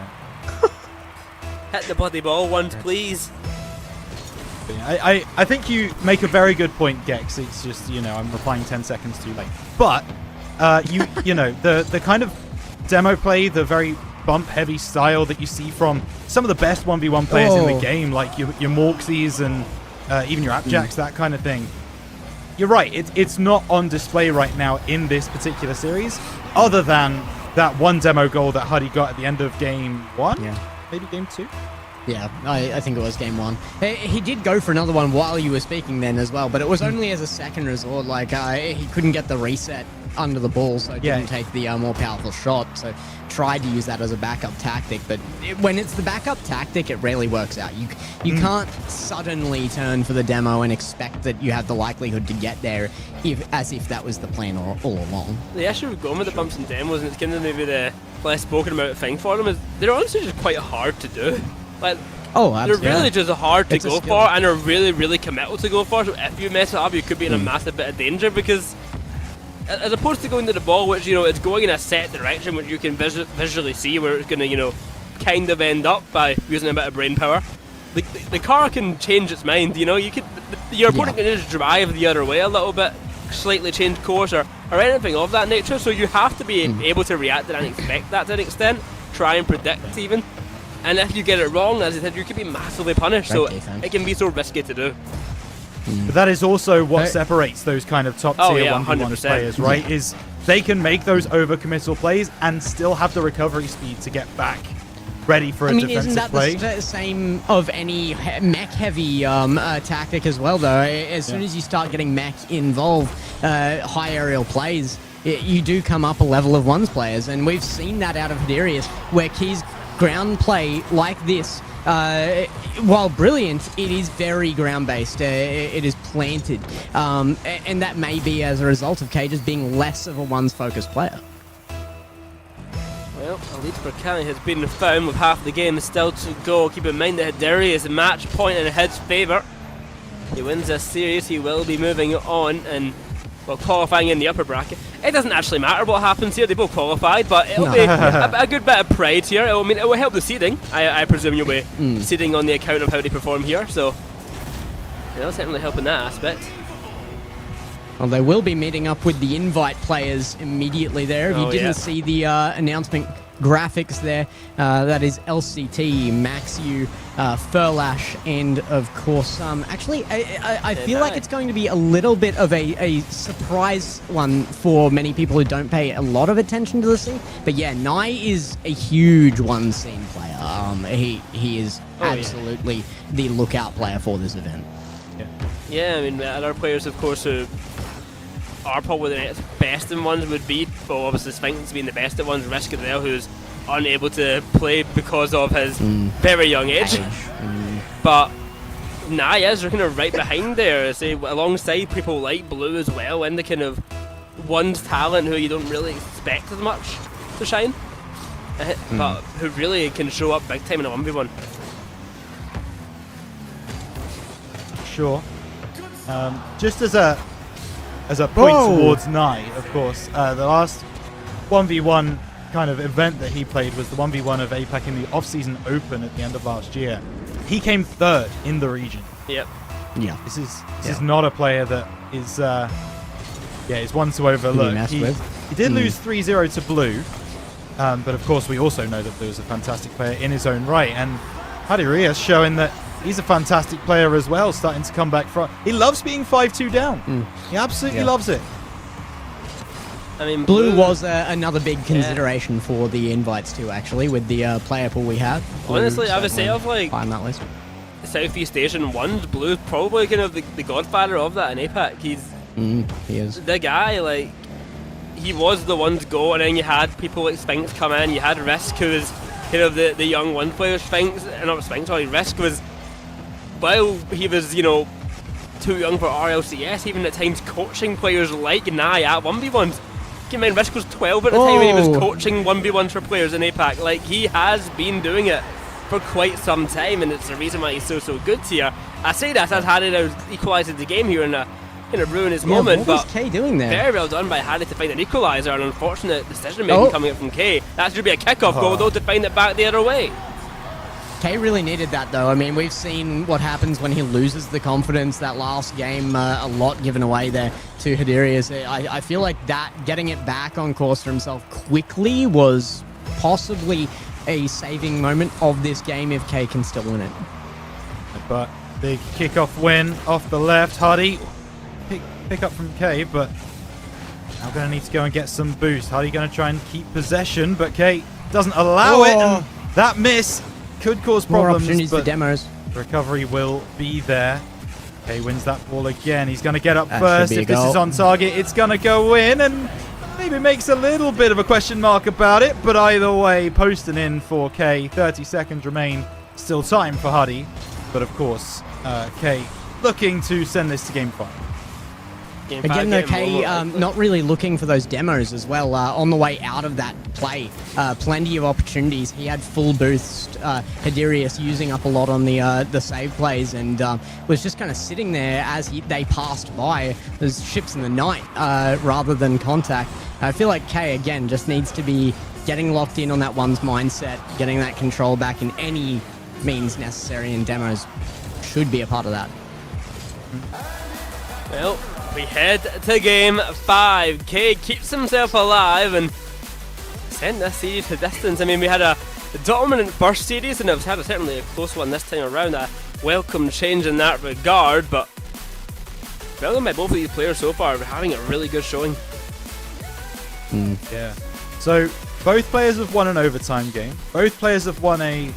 Hit the bloody ball once, please. I think you make a very good point, Gex. It's just, I'm replying 10 seconds too late. But you know, the kind of demo play, the very bump-heavy style that you see from some of the best 1v1 players in the game, like your Morxies and even your AppJacks, that kind of thing. You're right, it's not on display right now in this particular series, other than that one demo goal that Huddy got at the end of game 1? Yeah. Maybe game 2? Yeah, I think it was game 1. He did go for another one while you were speaking then as well, but it was only as a second resort. Like, he couldn't get the reset under the ball, so didn't take the more powerful shot, so tried to use that as a backup tactic, but when it's the backup tactic, it rarely works out. You can't suddenly turn for the demo and expect that you have the likelihood to get there as if that was the plan all along. The issue with going with the bumps and demos, and it's kind of maybe the less spoken about thing for them, is they're honestly just quite hard to do. Like, they're really just hard to go for, and are really, really committal to go for, so if you mess it up, you could be in a massive bit of danger, because as opposed to going to the ball, which, you know, it's going in a set direction, which you can visually see where it's going to, you know, kind of end up by using a bit of brain power. The car can change its mind, you know, your opponent can just drive the other way a little bit, slightly change course or anything of that nature, so you have to be able to react and expect that to an extent, try and predict even. And if you get it wrong, as I said, you could be massively punished, so it can be so risky to do. But that is also what separates those kind of top tier 1v1 players, right? Is they can make those overcommittal plays and still have the recovery speed to get back ready for a defensive play. Isn't that the same of any mech-heavy tactic as well, though? As soon as you start getting mech involved, high aerial plays, you do come up a level of ones players, and we've seen that out of Hadarius, where Key's ground play like this, while brilliant, it is very ground-based. It is planted, and that may be as a result of K just being less of a ones-focused player. Well, a lead for Cali has been found with half the game still to go. Keep in mind that Hadarius match point in his favour. He wins this series, he will be moving on and, well, qualifying in the upper bracket. It doesn't actually matter what happens here, they both qualified, but it'll be a good bit of pride here. It will help the seeding. I presume you'll be seeding on the account of how they perform here, so it'll certainly help in that aspect. Well, they will be meeting up with the invite players immediately there. If you didn't see the announcement graphics there, that is LCT, Maxu, Furlash, and of course, actually, I feel like it's going to be a little bit of a surprise one for many people who don't pay a lot of attention to the scene. But yeah, Nai is a huge one scene player. He is absolutely the lookout player for this event. Yeah, I mean, other players, of course, who are probably the next best in ones would be, well, obviously Sphinx being the best at ones, Risk Adele, who's unable to play because of his very young age. But Nai is kind of right behind there, say, alongside people like Blue as well, and the kind of one's talent who you don't really expect as much to shine, but who really can show up big time in a 1v1. Sure. Just as a point towards Nai, of course, the last 1v1 kind of event that he played was the 1v1 of APAC in the off-season open at the end of last year. He came third in the region. Yep. Yeah. This is not a player that is is one to overlook. He did lose 3-0 to Blue, but of course we also know that Blue is a fantastic player in his own right, and Hadarius showing that he's a fantastic player as well, starting to come back from. He loves being 5-2 down. He absolutely loves it. I mean, Blue was another big consideration for the invites too, actually, with the player pool we have. Honestly, I would say of like on that list. Southeast Asian ones, Blue's probably kind of the godfather of that in APAC. He is the guy. Like, he was the one to go, and then you had people like Sphinx come in. You had Risk, who was kind of the young one player. Risk was, while he was, you know, too young for RLCS, even at times coaching players like Nai at 1v1s. Keep in mind, Risk was 12 at the time when he was coaching 1v1s for players in APAC. Like, he has been doing it for quite some time, and it's the reason why he's so good here. I say that as Harry now equalises the game here in a ruin his moment, what was K doing there? Very well done by Harry to find an equaliser. An unfortunate decision making coming up from K. That should be a kick-off goal though, to find it back the other way. Kay really needed that, though. I mean, we've seen what happens when he loses the confidence. That last game, a lot given away there to Hiderius. I feel like that, getting it back on course for himself quickly was possibly a saving moment of this game if Kay can still win it. But big kickoff win off the left. Hardy pick up from Kay, but now going to need to go and get some boost. Hardy going to try and keep possession, but Kay doesn't allow it, and that miss could cause More problems. opportunities for but demos. recovery will be there. Kay wins that ball again. He's going to get up That first. should be a If this goal. is on target, it's going to go in, and maybe makes a little bit of a question mark about it, but either way, posting in for Kay. 30 seconds remain. Still time for Hardy, but of course, Kay looking to send this to game 5. Again, though, Kay not really looking for those demos as well. On the way out of that play, plenty of opportunities. He had full boost. Hiderius using up a lot on the save plays, and was just kind of sitting there as they passed by. There's ships in the night rather than contact. I feel like Kay, again, just needs to be getting locked in on that one's mindset, getting that control back in any means necessary, and demos should be a part of that. Well, we head to game 5. Kay keeps himself alive and sent this series to distance. I mean, we had a dominant first series, and it was certainly a close one this time around. A welcome change in that regard, but well done by both of these players so far. We're having a really good showing. Yeah. So both players have won an overtime game. Both players have won a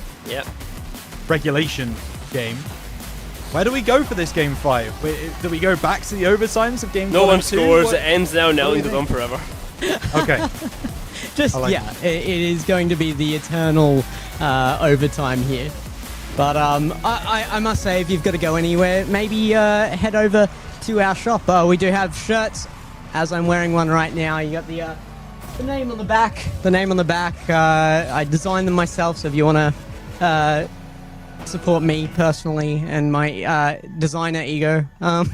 regulation game. Where do we go for this game 5? Do we go back to the overtimes of game 1 No one and 2? scores. It ends now. Nelling's is on forever. Okay. Just it is going to be the eternal overtime here. But I must say, if you've got to go anywhere, maybe head over to our shop. We do have shirts, as I'm wearing one right now. You got the name on the back. The name on the back. I designed them myself, so if you want to support me personally and my designer ego.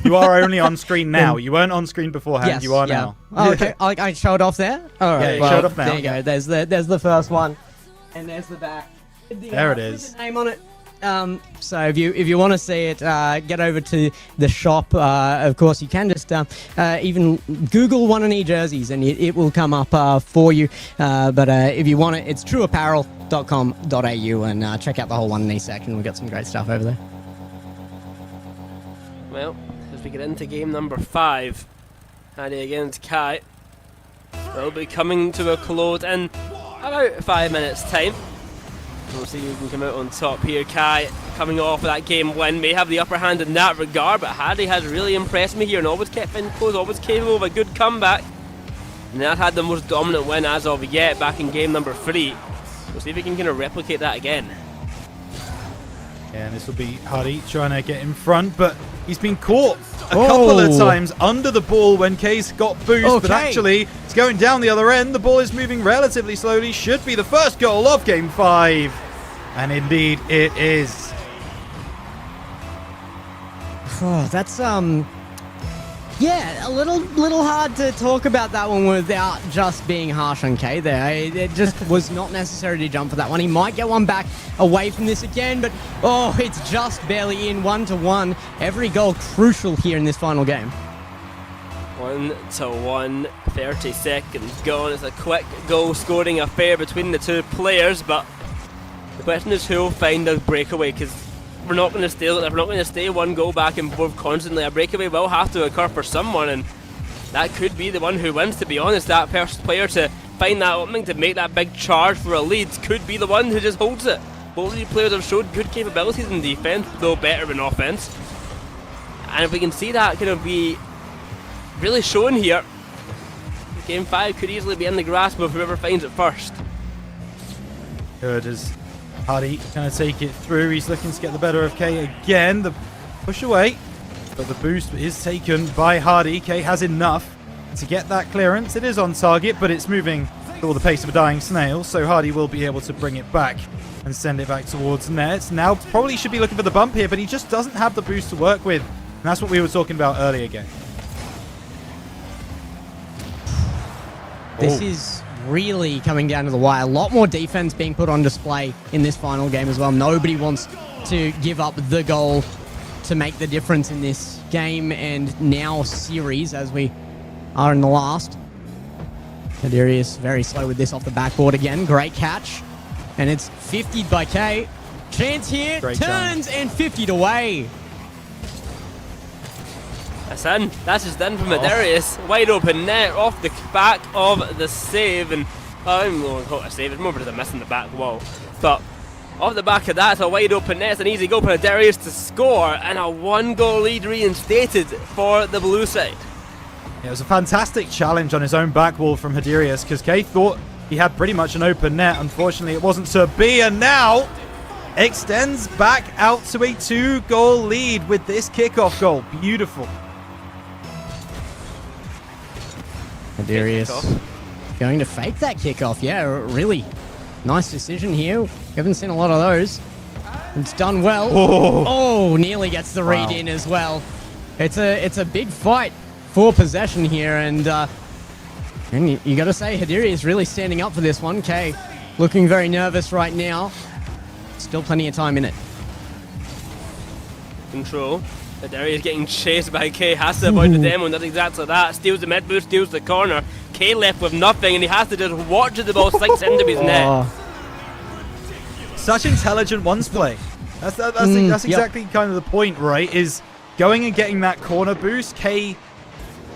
You are only on screen now. You weren't on screen beforehand. Yes, you are now. Oh, okay. I showed off there? All right. Yeah, you showed off now. There you go. There's the first one. And there's the back. There it is. With the name on it. So if you want to see it, get over to the shop. Of course, you can just even Google 1&E jerseys and it will come up for you. But if you want it, it's trueapparel.com.au and check out the whole 1&E section. We've got some great stuff over there. Well, as we get into game number 5, Hardy against Kai will be coming to a close in about 5 minutes' time. We'll see who can come out on top here. Kai, coming off of that game win, may have the upper hand in that regard, but Hardy has really impressed me here and always kept in close, always capable of a good comeback. And that had the most dominant win as of yet back in game number 3. We'll see if he can kind of replicate that again. Yeah, and this will be Hardy trying to get in front, but he's been caught a couple of times under the ball when Kay's got boost, but actually it's going down the other end. The ball is moving relatively slowly. Should be the first goal of game 5. And indeed it is. Oh, that's yeah, a little hard to talk about that one without just being harsh on Kay there. It just was not necessary to jump for that one. He might get one back away from this again, but oh, it's just barely in. 1-1. Every goal crucial here in this final game. 1-1, 30 seconds gone. It's a quick goal scoring affair between the two players, but the question is who will find a breakaway, because we're not going to stay. We're not going to stay one goal back and forth constantly. A breakaway will have to occur for someone, and that could be the one who wins. To be honest, that first player to find that opening to make that big charge for a lead could be the one who just holds it. Both of these players have showed good capabilities in defense, though better in offense. And if we can see that kind of be really shown here, game 5 could easily be in the grasp of whoever finds it first. Good as Hardy going to take it through. He's looking to get the better of Kay again. The push away, but the boost is taken by Hardy. Kay has enough to get that clearance. It is on target, but it's moving at all the pace of a dying snail, so Hardy will be able to bring it back and send it back towards net. Now probably should be looking for the bump here, but he just doesn't have the boost to work with. And that's what we were talking about earlier again. This is really coming down to the wire. A lot more defense being put on display in this final game as well. Nobody wants to give up the goal to make the difference in this game and now series as we are in the last. Hadirius very slow with this off the backboard again. Great catch. And it's 50'd by K. Chance here, Great turns and 50'd away. That's in. That's just in from Hadirius. Wide open net off the back of the save. And I don't even call it a save. It's more because I'm missing the back wall. But off the back of that, it's a wide open net. It's an easy goal for Hadirius to score. And a 1-goal lead reinstated for the blue side. It was a fantastic challenge on his own back wall from Hadirius because Kay thought he had pretty much an open net. Unfortunately, it wasn't to be, and now extends back out to a 2-goal lead with this kickoff goal. Beautiful. Hadirius going to fake that kickoff. Yeah, really nice decision here. We haven't seen a lot of those. It's done well. Oh, nearly gets the read in as well. It's a big fight for possession here, and you got to say Hadirius really standing up for this one. Kay looking very nervous right now. Still plenty of time in it. Control. Hadirius getting chased by K. Has to avoid the demo, and does exactly that. Steals the mid boost, steals the corner. K left with nothing, and he has to just watch the ball sink into his net. Such intelligent ones play. That's exactly kind of the point, right? Is going and getting that corner boost. K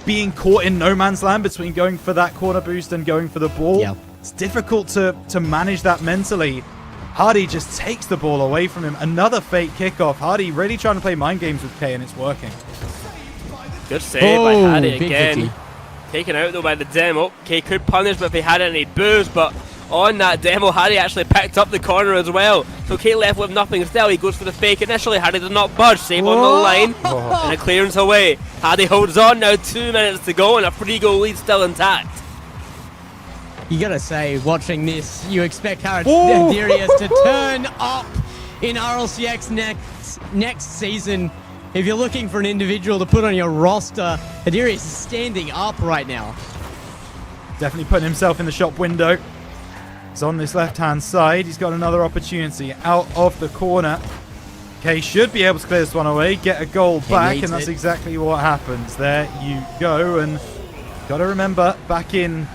being caught in no man's land between going for that corner boost and going for the ball. Yeah. It's difficult to manage that mentally. Hardy just takes the ball away from him. Another fake kickoff. Hardy really trying to play mind games with K, and it's working. Good save by Hardy big again. 50. Taken out though by the demo. K could punish if he had any boost, but on that demo, Hardy actually picked up the corner as well. So K left with nothing still. He goes for the fake initially. Hardy does not budge. Save on the line. And a clearance away. Hardy holds on now. 2 minutes to go, and a 3-goal lead still intact. You gotta say, watching this, you expect Hadirius to turn up in RLCX next season. If you're looking for an individual to put on your roster, Hadirius is standing up right now. Definitely putting himself in the shop window. He's on this left-hand side. He's got another opportunity out of the corner. K should be able to clear this one away, get a goal back, and that's exactly what happens. There you go. And got to remember, back in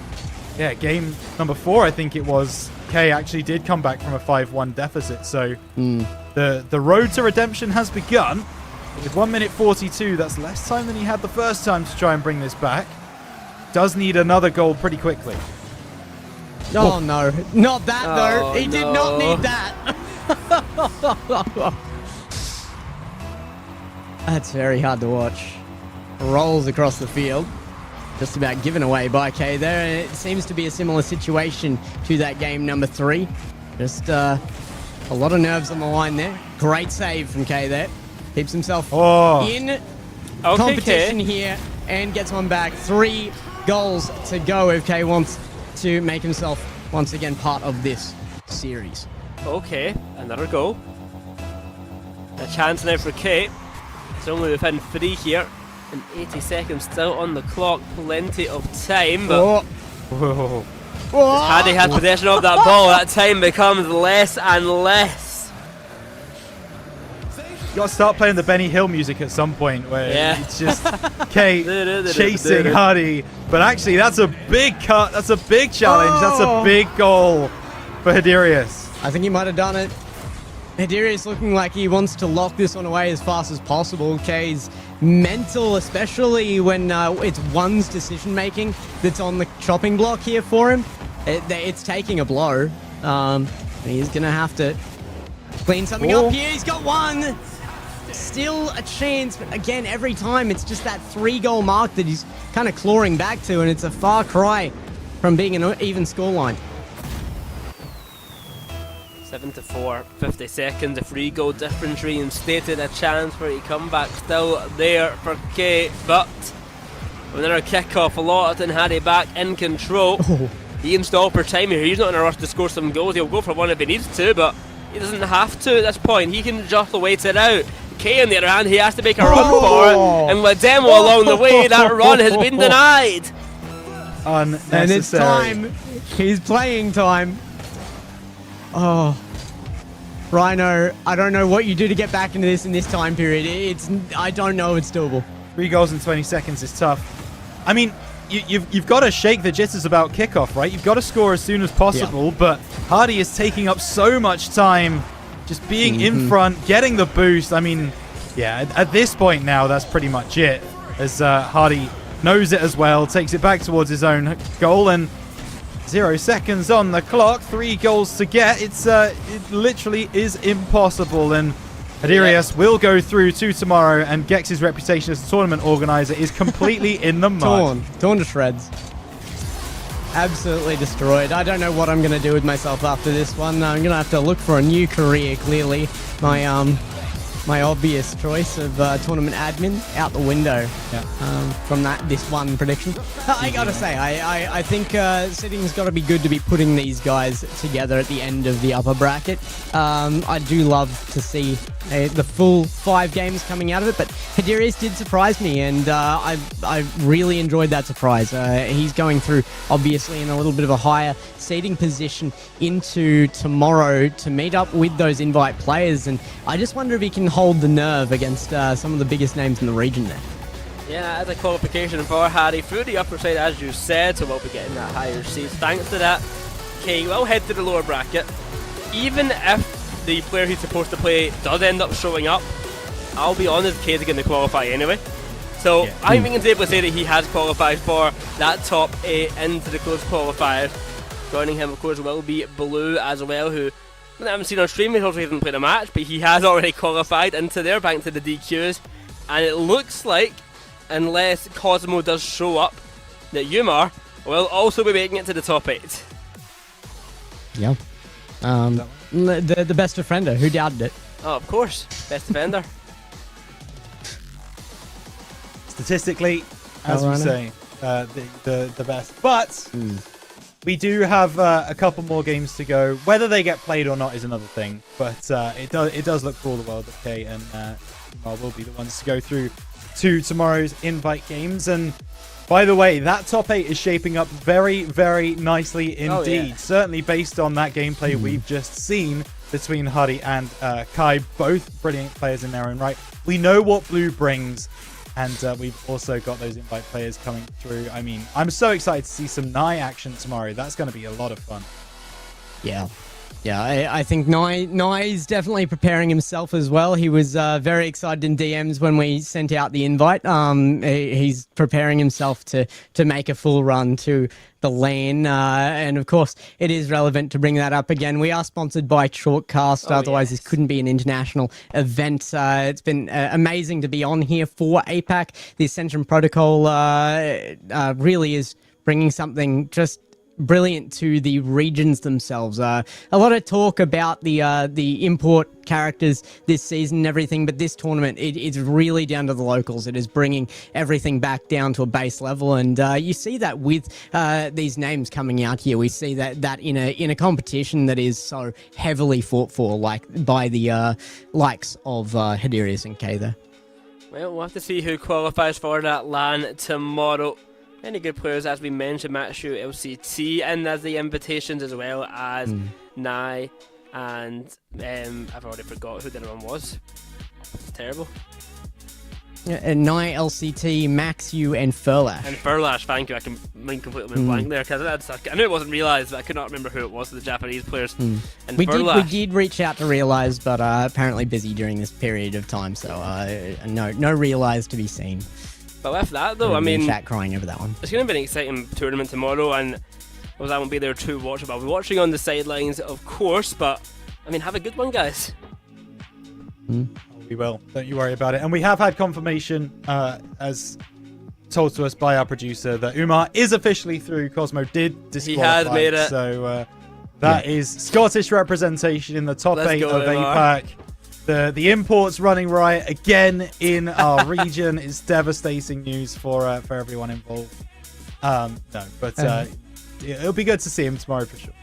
game number 4, I think it was, K actually did come back from a 5-1 deficit. So the road to redemption has begun. With 1 minute 42, that's less time than he had the first time to try and bring this back. Does need another goal pretty quickly. Oh no, not that though. He did not need that. That's very hard to watch. Rolls across the field. Just about given away by K there, and it seems to be a similar situation to that game number 3. Just a lot of nerves on the line there. Great save from K there. Keeps himself in competition here and gets one back. 3 goals to go if K wants to make himself once again part of this series. Okay, another goal. A chance now for K. It's only within 3 here. And 80 seconds still on the clock. Plenty of time, but Hardy had possession of that ball. That time becomes less and less. You got to start playing the Benny Hill music at some point where it's just K chasing Hardy. But actually, that's a big cut. That's a big challenge. That's a big goal for Hadirius. I think he might have done it. Hadirius looking like he wants to lock this one away as fast as possible. K's mental, especially when it's one's decision making that's on the chopping block here for him. It's taking a blow. He's going to have to clean something up here. He's got one. Still a chance, but again, every time it's just that 3-goal mark that he's kind of clawing back to, and it's a far cry from being an even scoreline. 7-4, 50 seconds, a 3-goal difference reinstated, a chance for a comeback still there for K, but with another kick-off, a lot and Hardy back in control. He can stall for time here. He's not in a rush to score some goals. He'll go for one if he needs to, but he doesn't have to at this point. He can just wait it out. K, on the other hand, he has to make a run for it, and with Demo along the way, that run has been denied. unnecessary. And it's time. He's playing time. Oh. Rhino, I don't know what you do to get back into this in this time period. I don't know it's doable. 3 goals in 20 seconds is tough. I mean, you've got to shake the jitters about kickoff, right? You've got to score as soon as possible, but Hardy is taking up so much time just being in front, getting the boost. I mean, yeah, at this point now, that's pretty much it. As Hardy knows it as well, takes it back towards his own goal, and 0 seconds on the clock, 3 goals to get. It literally is impossible, and Hadirius will go through to tomorrow, and Gex's reputation as a tournament organizer is completely in the mud. Torn to shreds. Absolutely destroyed. I don't know what I'm going to do with myself after this one. I'm going to have to look for a new career, clearly. My obvious choice of tournament admin out the window from this one prediction. I gotta say, I think Sitting's got to be good to be putting these guys together at the end of the upper bracket. I do love to see the full 5 games coming out of it, but Hadirius did surprise me, and I really enjoyed that surprise. He's going through, obviously, in a little bit of a higher seeding position into tomorrow to meet up with those invite players, and I just wonder if he can hold the nerve against some of the biggest names in the region there. Yeah, as a qualification for Harry through the upper side, as you said, so we'll be getting that higher seed. Thanks to that, K will head to the lower bracket. Even if the player he's supposed to play does end up showing up, I'll be honest, K's going to qualify anyway. So I think we can safely say that he has qualified for that top 8 into the close qualifiers. Joining him, of course, will be Blue as well, who I haven't seen on stream. He obviously hasn't played a match, but he has already qualified into there, back to the DQs. And it looks like, unless Cosmo does show up, that Yumar will also be making it to the top 8. Yeah. The best defender, who doubted it? Oh, of course, best defender. Statistically, as we say, the best. But we do have a couple more games to go. Whether they get played or not is another thing. But it does look for all the world that Kay and Umar will be the ones to go through to tomorrow's invite games. And by the way, that top 8 is shaping up very, very nicely indeed. Yeah. Certainly based on that gameplay we've just seen between Hardy and Kai. Both brilliant players in their own right. We know what Blue brings. And we've also got those invite players coming through. I mean, I'm so excited to see some Nye action tomorrow. That's going to be a lot of fun. Yeah. Yeah, I think Nye's definitely preparing himself as well. He was very excited in DMs when we sent out the invite. He's preparing himself to make a full run to the LAN. And of course, it is relevant to bring that up again. We are sponsored by Shortcast. Otherwise, this couldn't be an international event. It's been amazing to be on here for APAC. The Ascension Protocol really is bringing something just brilliant to the regions themselves. A lot of talk about the import characters this season and everything, but this tournament, it's really down to the locals. It is bringing everything back down to a base level, and you see that with these names coming out here. We see that in a competition that is so heavily fought for, like by the likes of Hadirius and Kay there. Well, we'll have to see who qualifies for that LAN tomorrow. Many good players, as we mentioned, Matthew, LCT, and as the invitations as well as Nye, and I've already forgot who the other one was. It's terrible. And Nye, LCT, Max, U, and Furlash. And Furlash, thank you. I can completely blank there because I knew it wasn't realized, but I could not remember who it was. The Japanese players. And we did reach out to realize, but apparently busy during this period of time, so no realize to be seen. But with that though, I mean, chat crying over that one. It's going to be an exciting tournament tomorrow, and I won't be there to watch it. I'll be watching on the sidelines, of course. But I mean, have a good one, guys. We will. Don't you worry about it. And we have had confirmation, as told to us by our producer, that Umar is officially through. Cosmo did disqualify. He has made it. So that is Scottish representation in the top 8 of APAC. The imports running riot again in our region is devastating news for everyone involved. It'll be good to see him tomorrow for sure.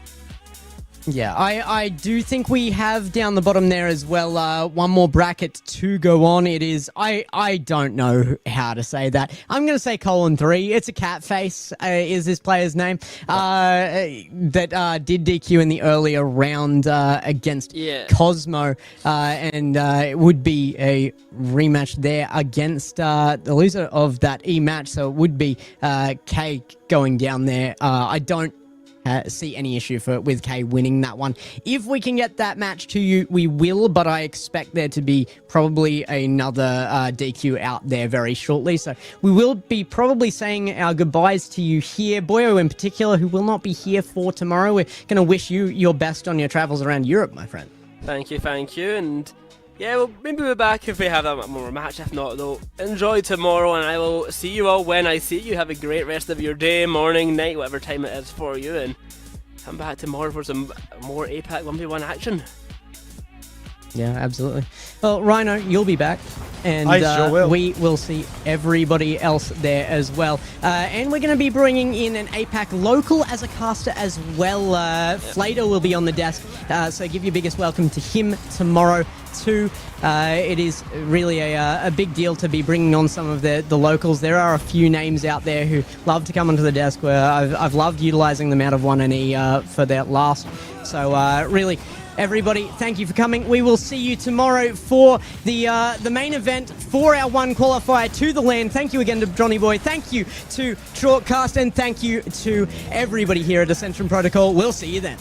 Yeah, I do think we have down the bottom there as well one more bracket to go on. It is, I don't know how to say that. I'm going to say :3. It's a cat face, is this player's name, that did DQ in the earlier round against Cosmo, and it would be a rematch there against the loser of that E match, so it would be K going down there. I don't see any issue with K winning that one. If we can get that match to you, we will, but I expect there to be probably another DQ out there very shortly. So we will be probably saying our goodbyes to you here. Boyo in particular, who will not be here for tomorrow. We're going to wish you your best on your travels around Europe, my friend. Thank you. And yeah, well, maybe we'll be back if we have that more match. If not, though, enjoy tomorrow, and I will see you all when I see you. Have a great rest of your day, morning, night, whatever time it is for you, and come back tomorrow for some more APAC 1v1 action. Yeah, absolutely. Well, Rhino, you'll be back. And I sure will. We will see everybody else there as well. And we're going to be bringing in an APAC local as a caster as well. Flader will be on the desk, so give your biggest welcome to him tomorrow too. It is really a big deal to be bringing on some of the locals. There are a few names out there who love to come onto the desk where I've loved utilizing them out of 1NE for their last. So really, everybody, thank you for coming. We will see you tomorrow for the main event for our one qualifier to the LAN. Thank you again to Johnny Boy. Thank you to Shortcast, and thank you to everybody here at Ascension Protocol. We'll see you then.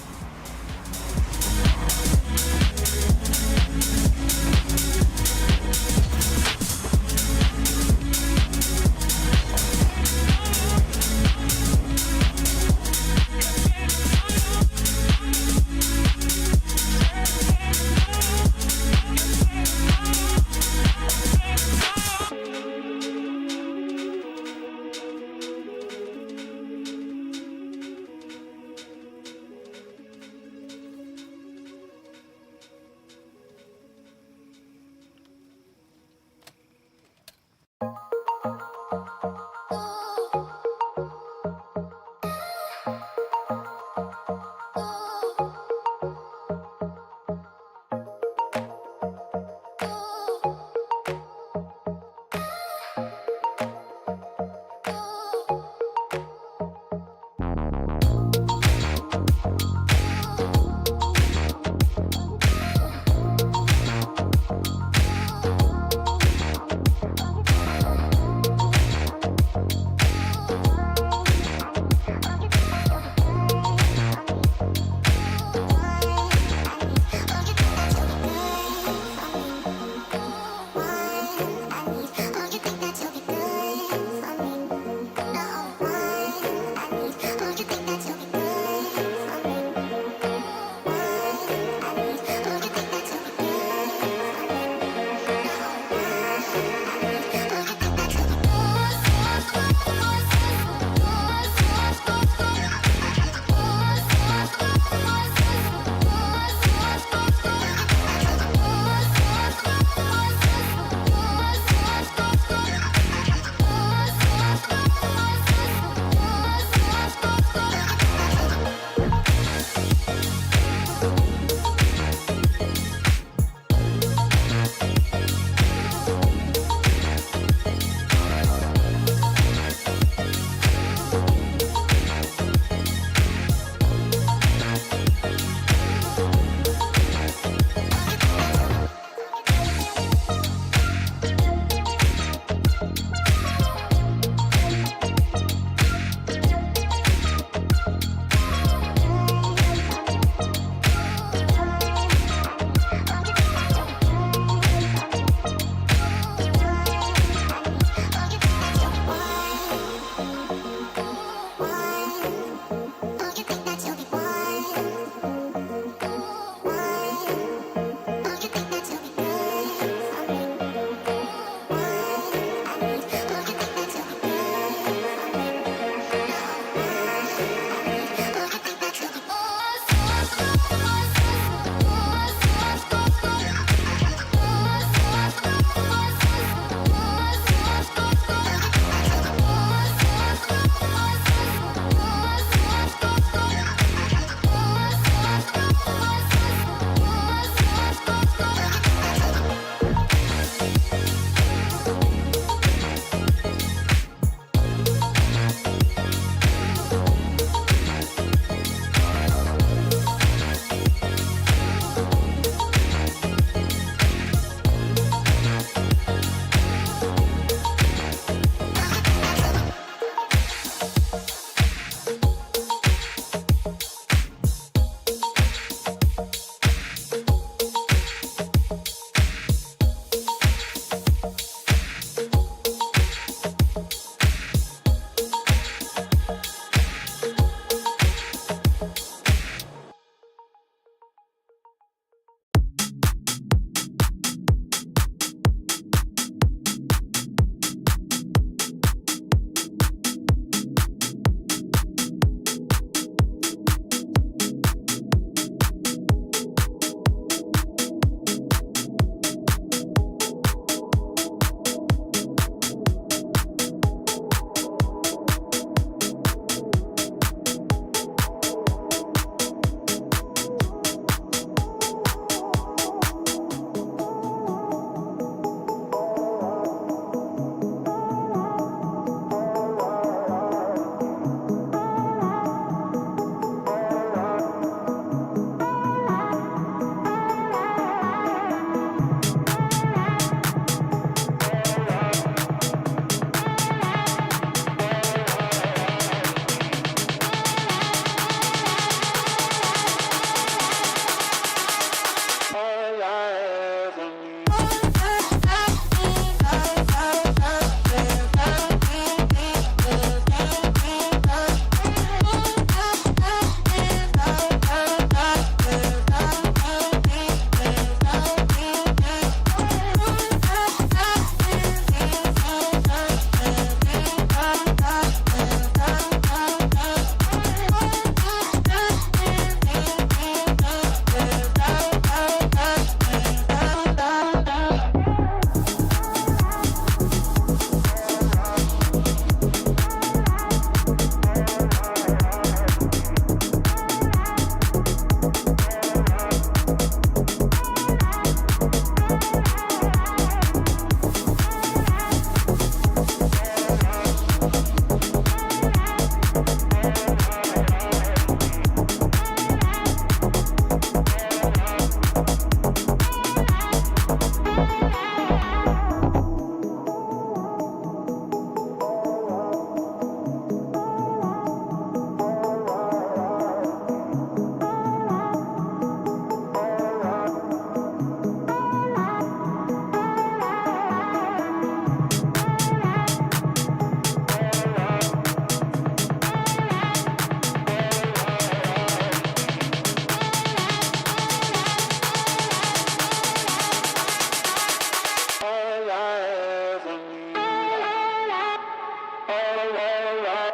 alright.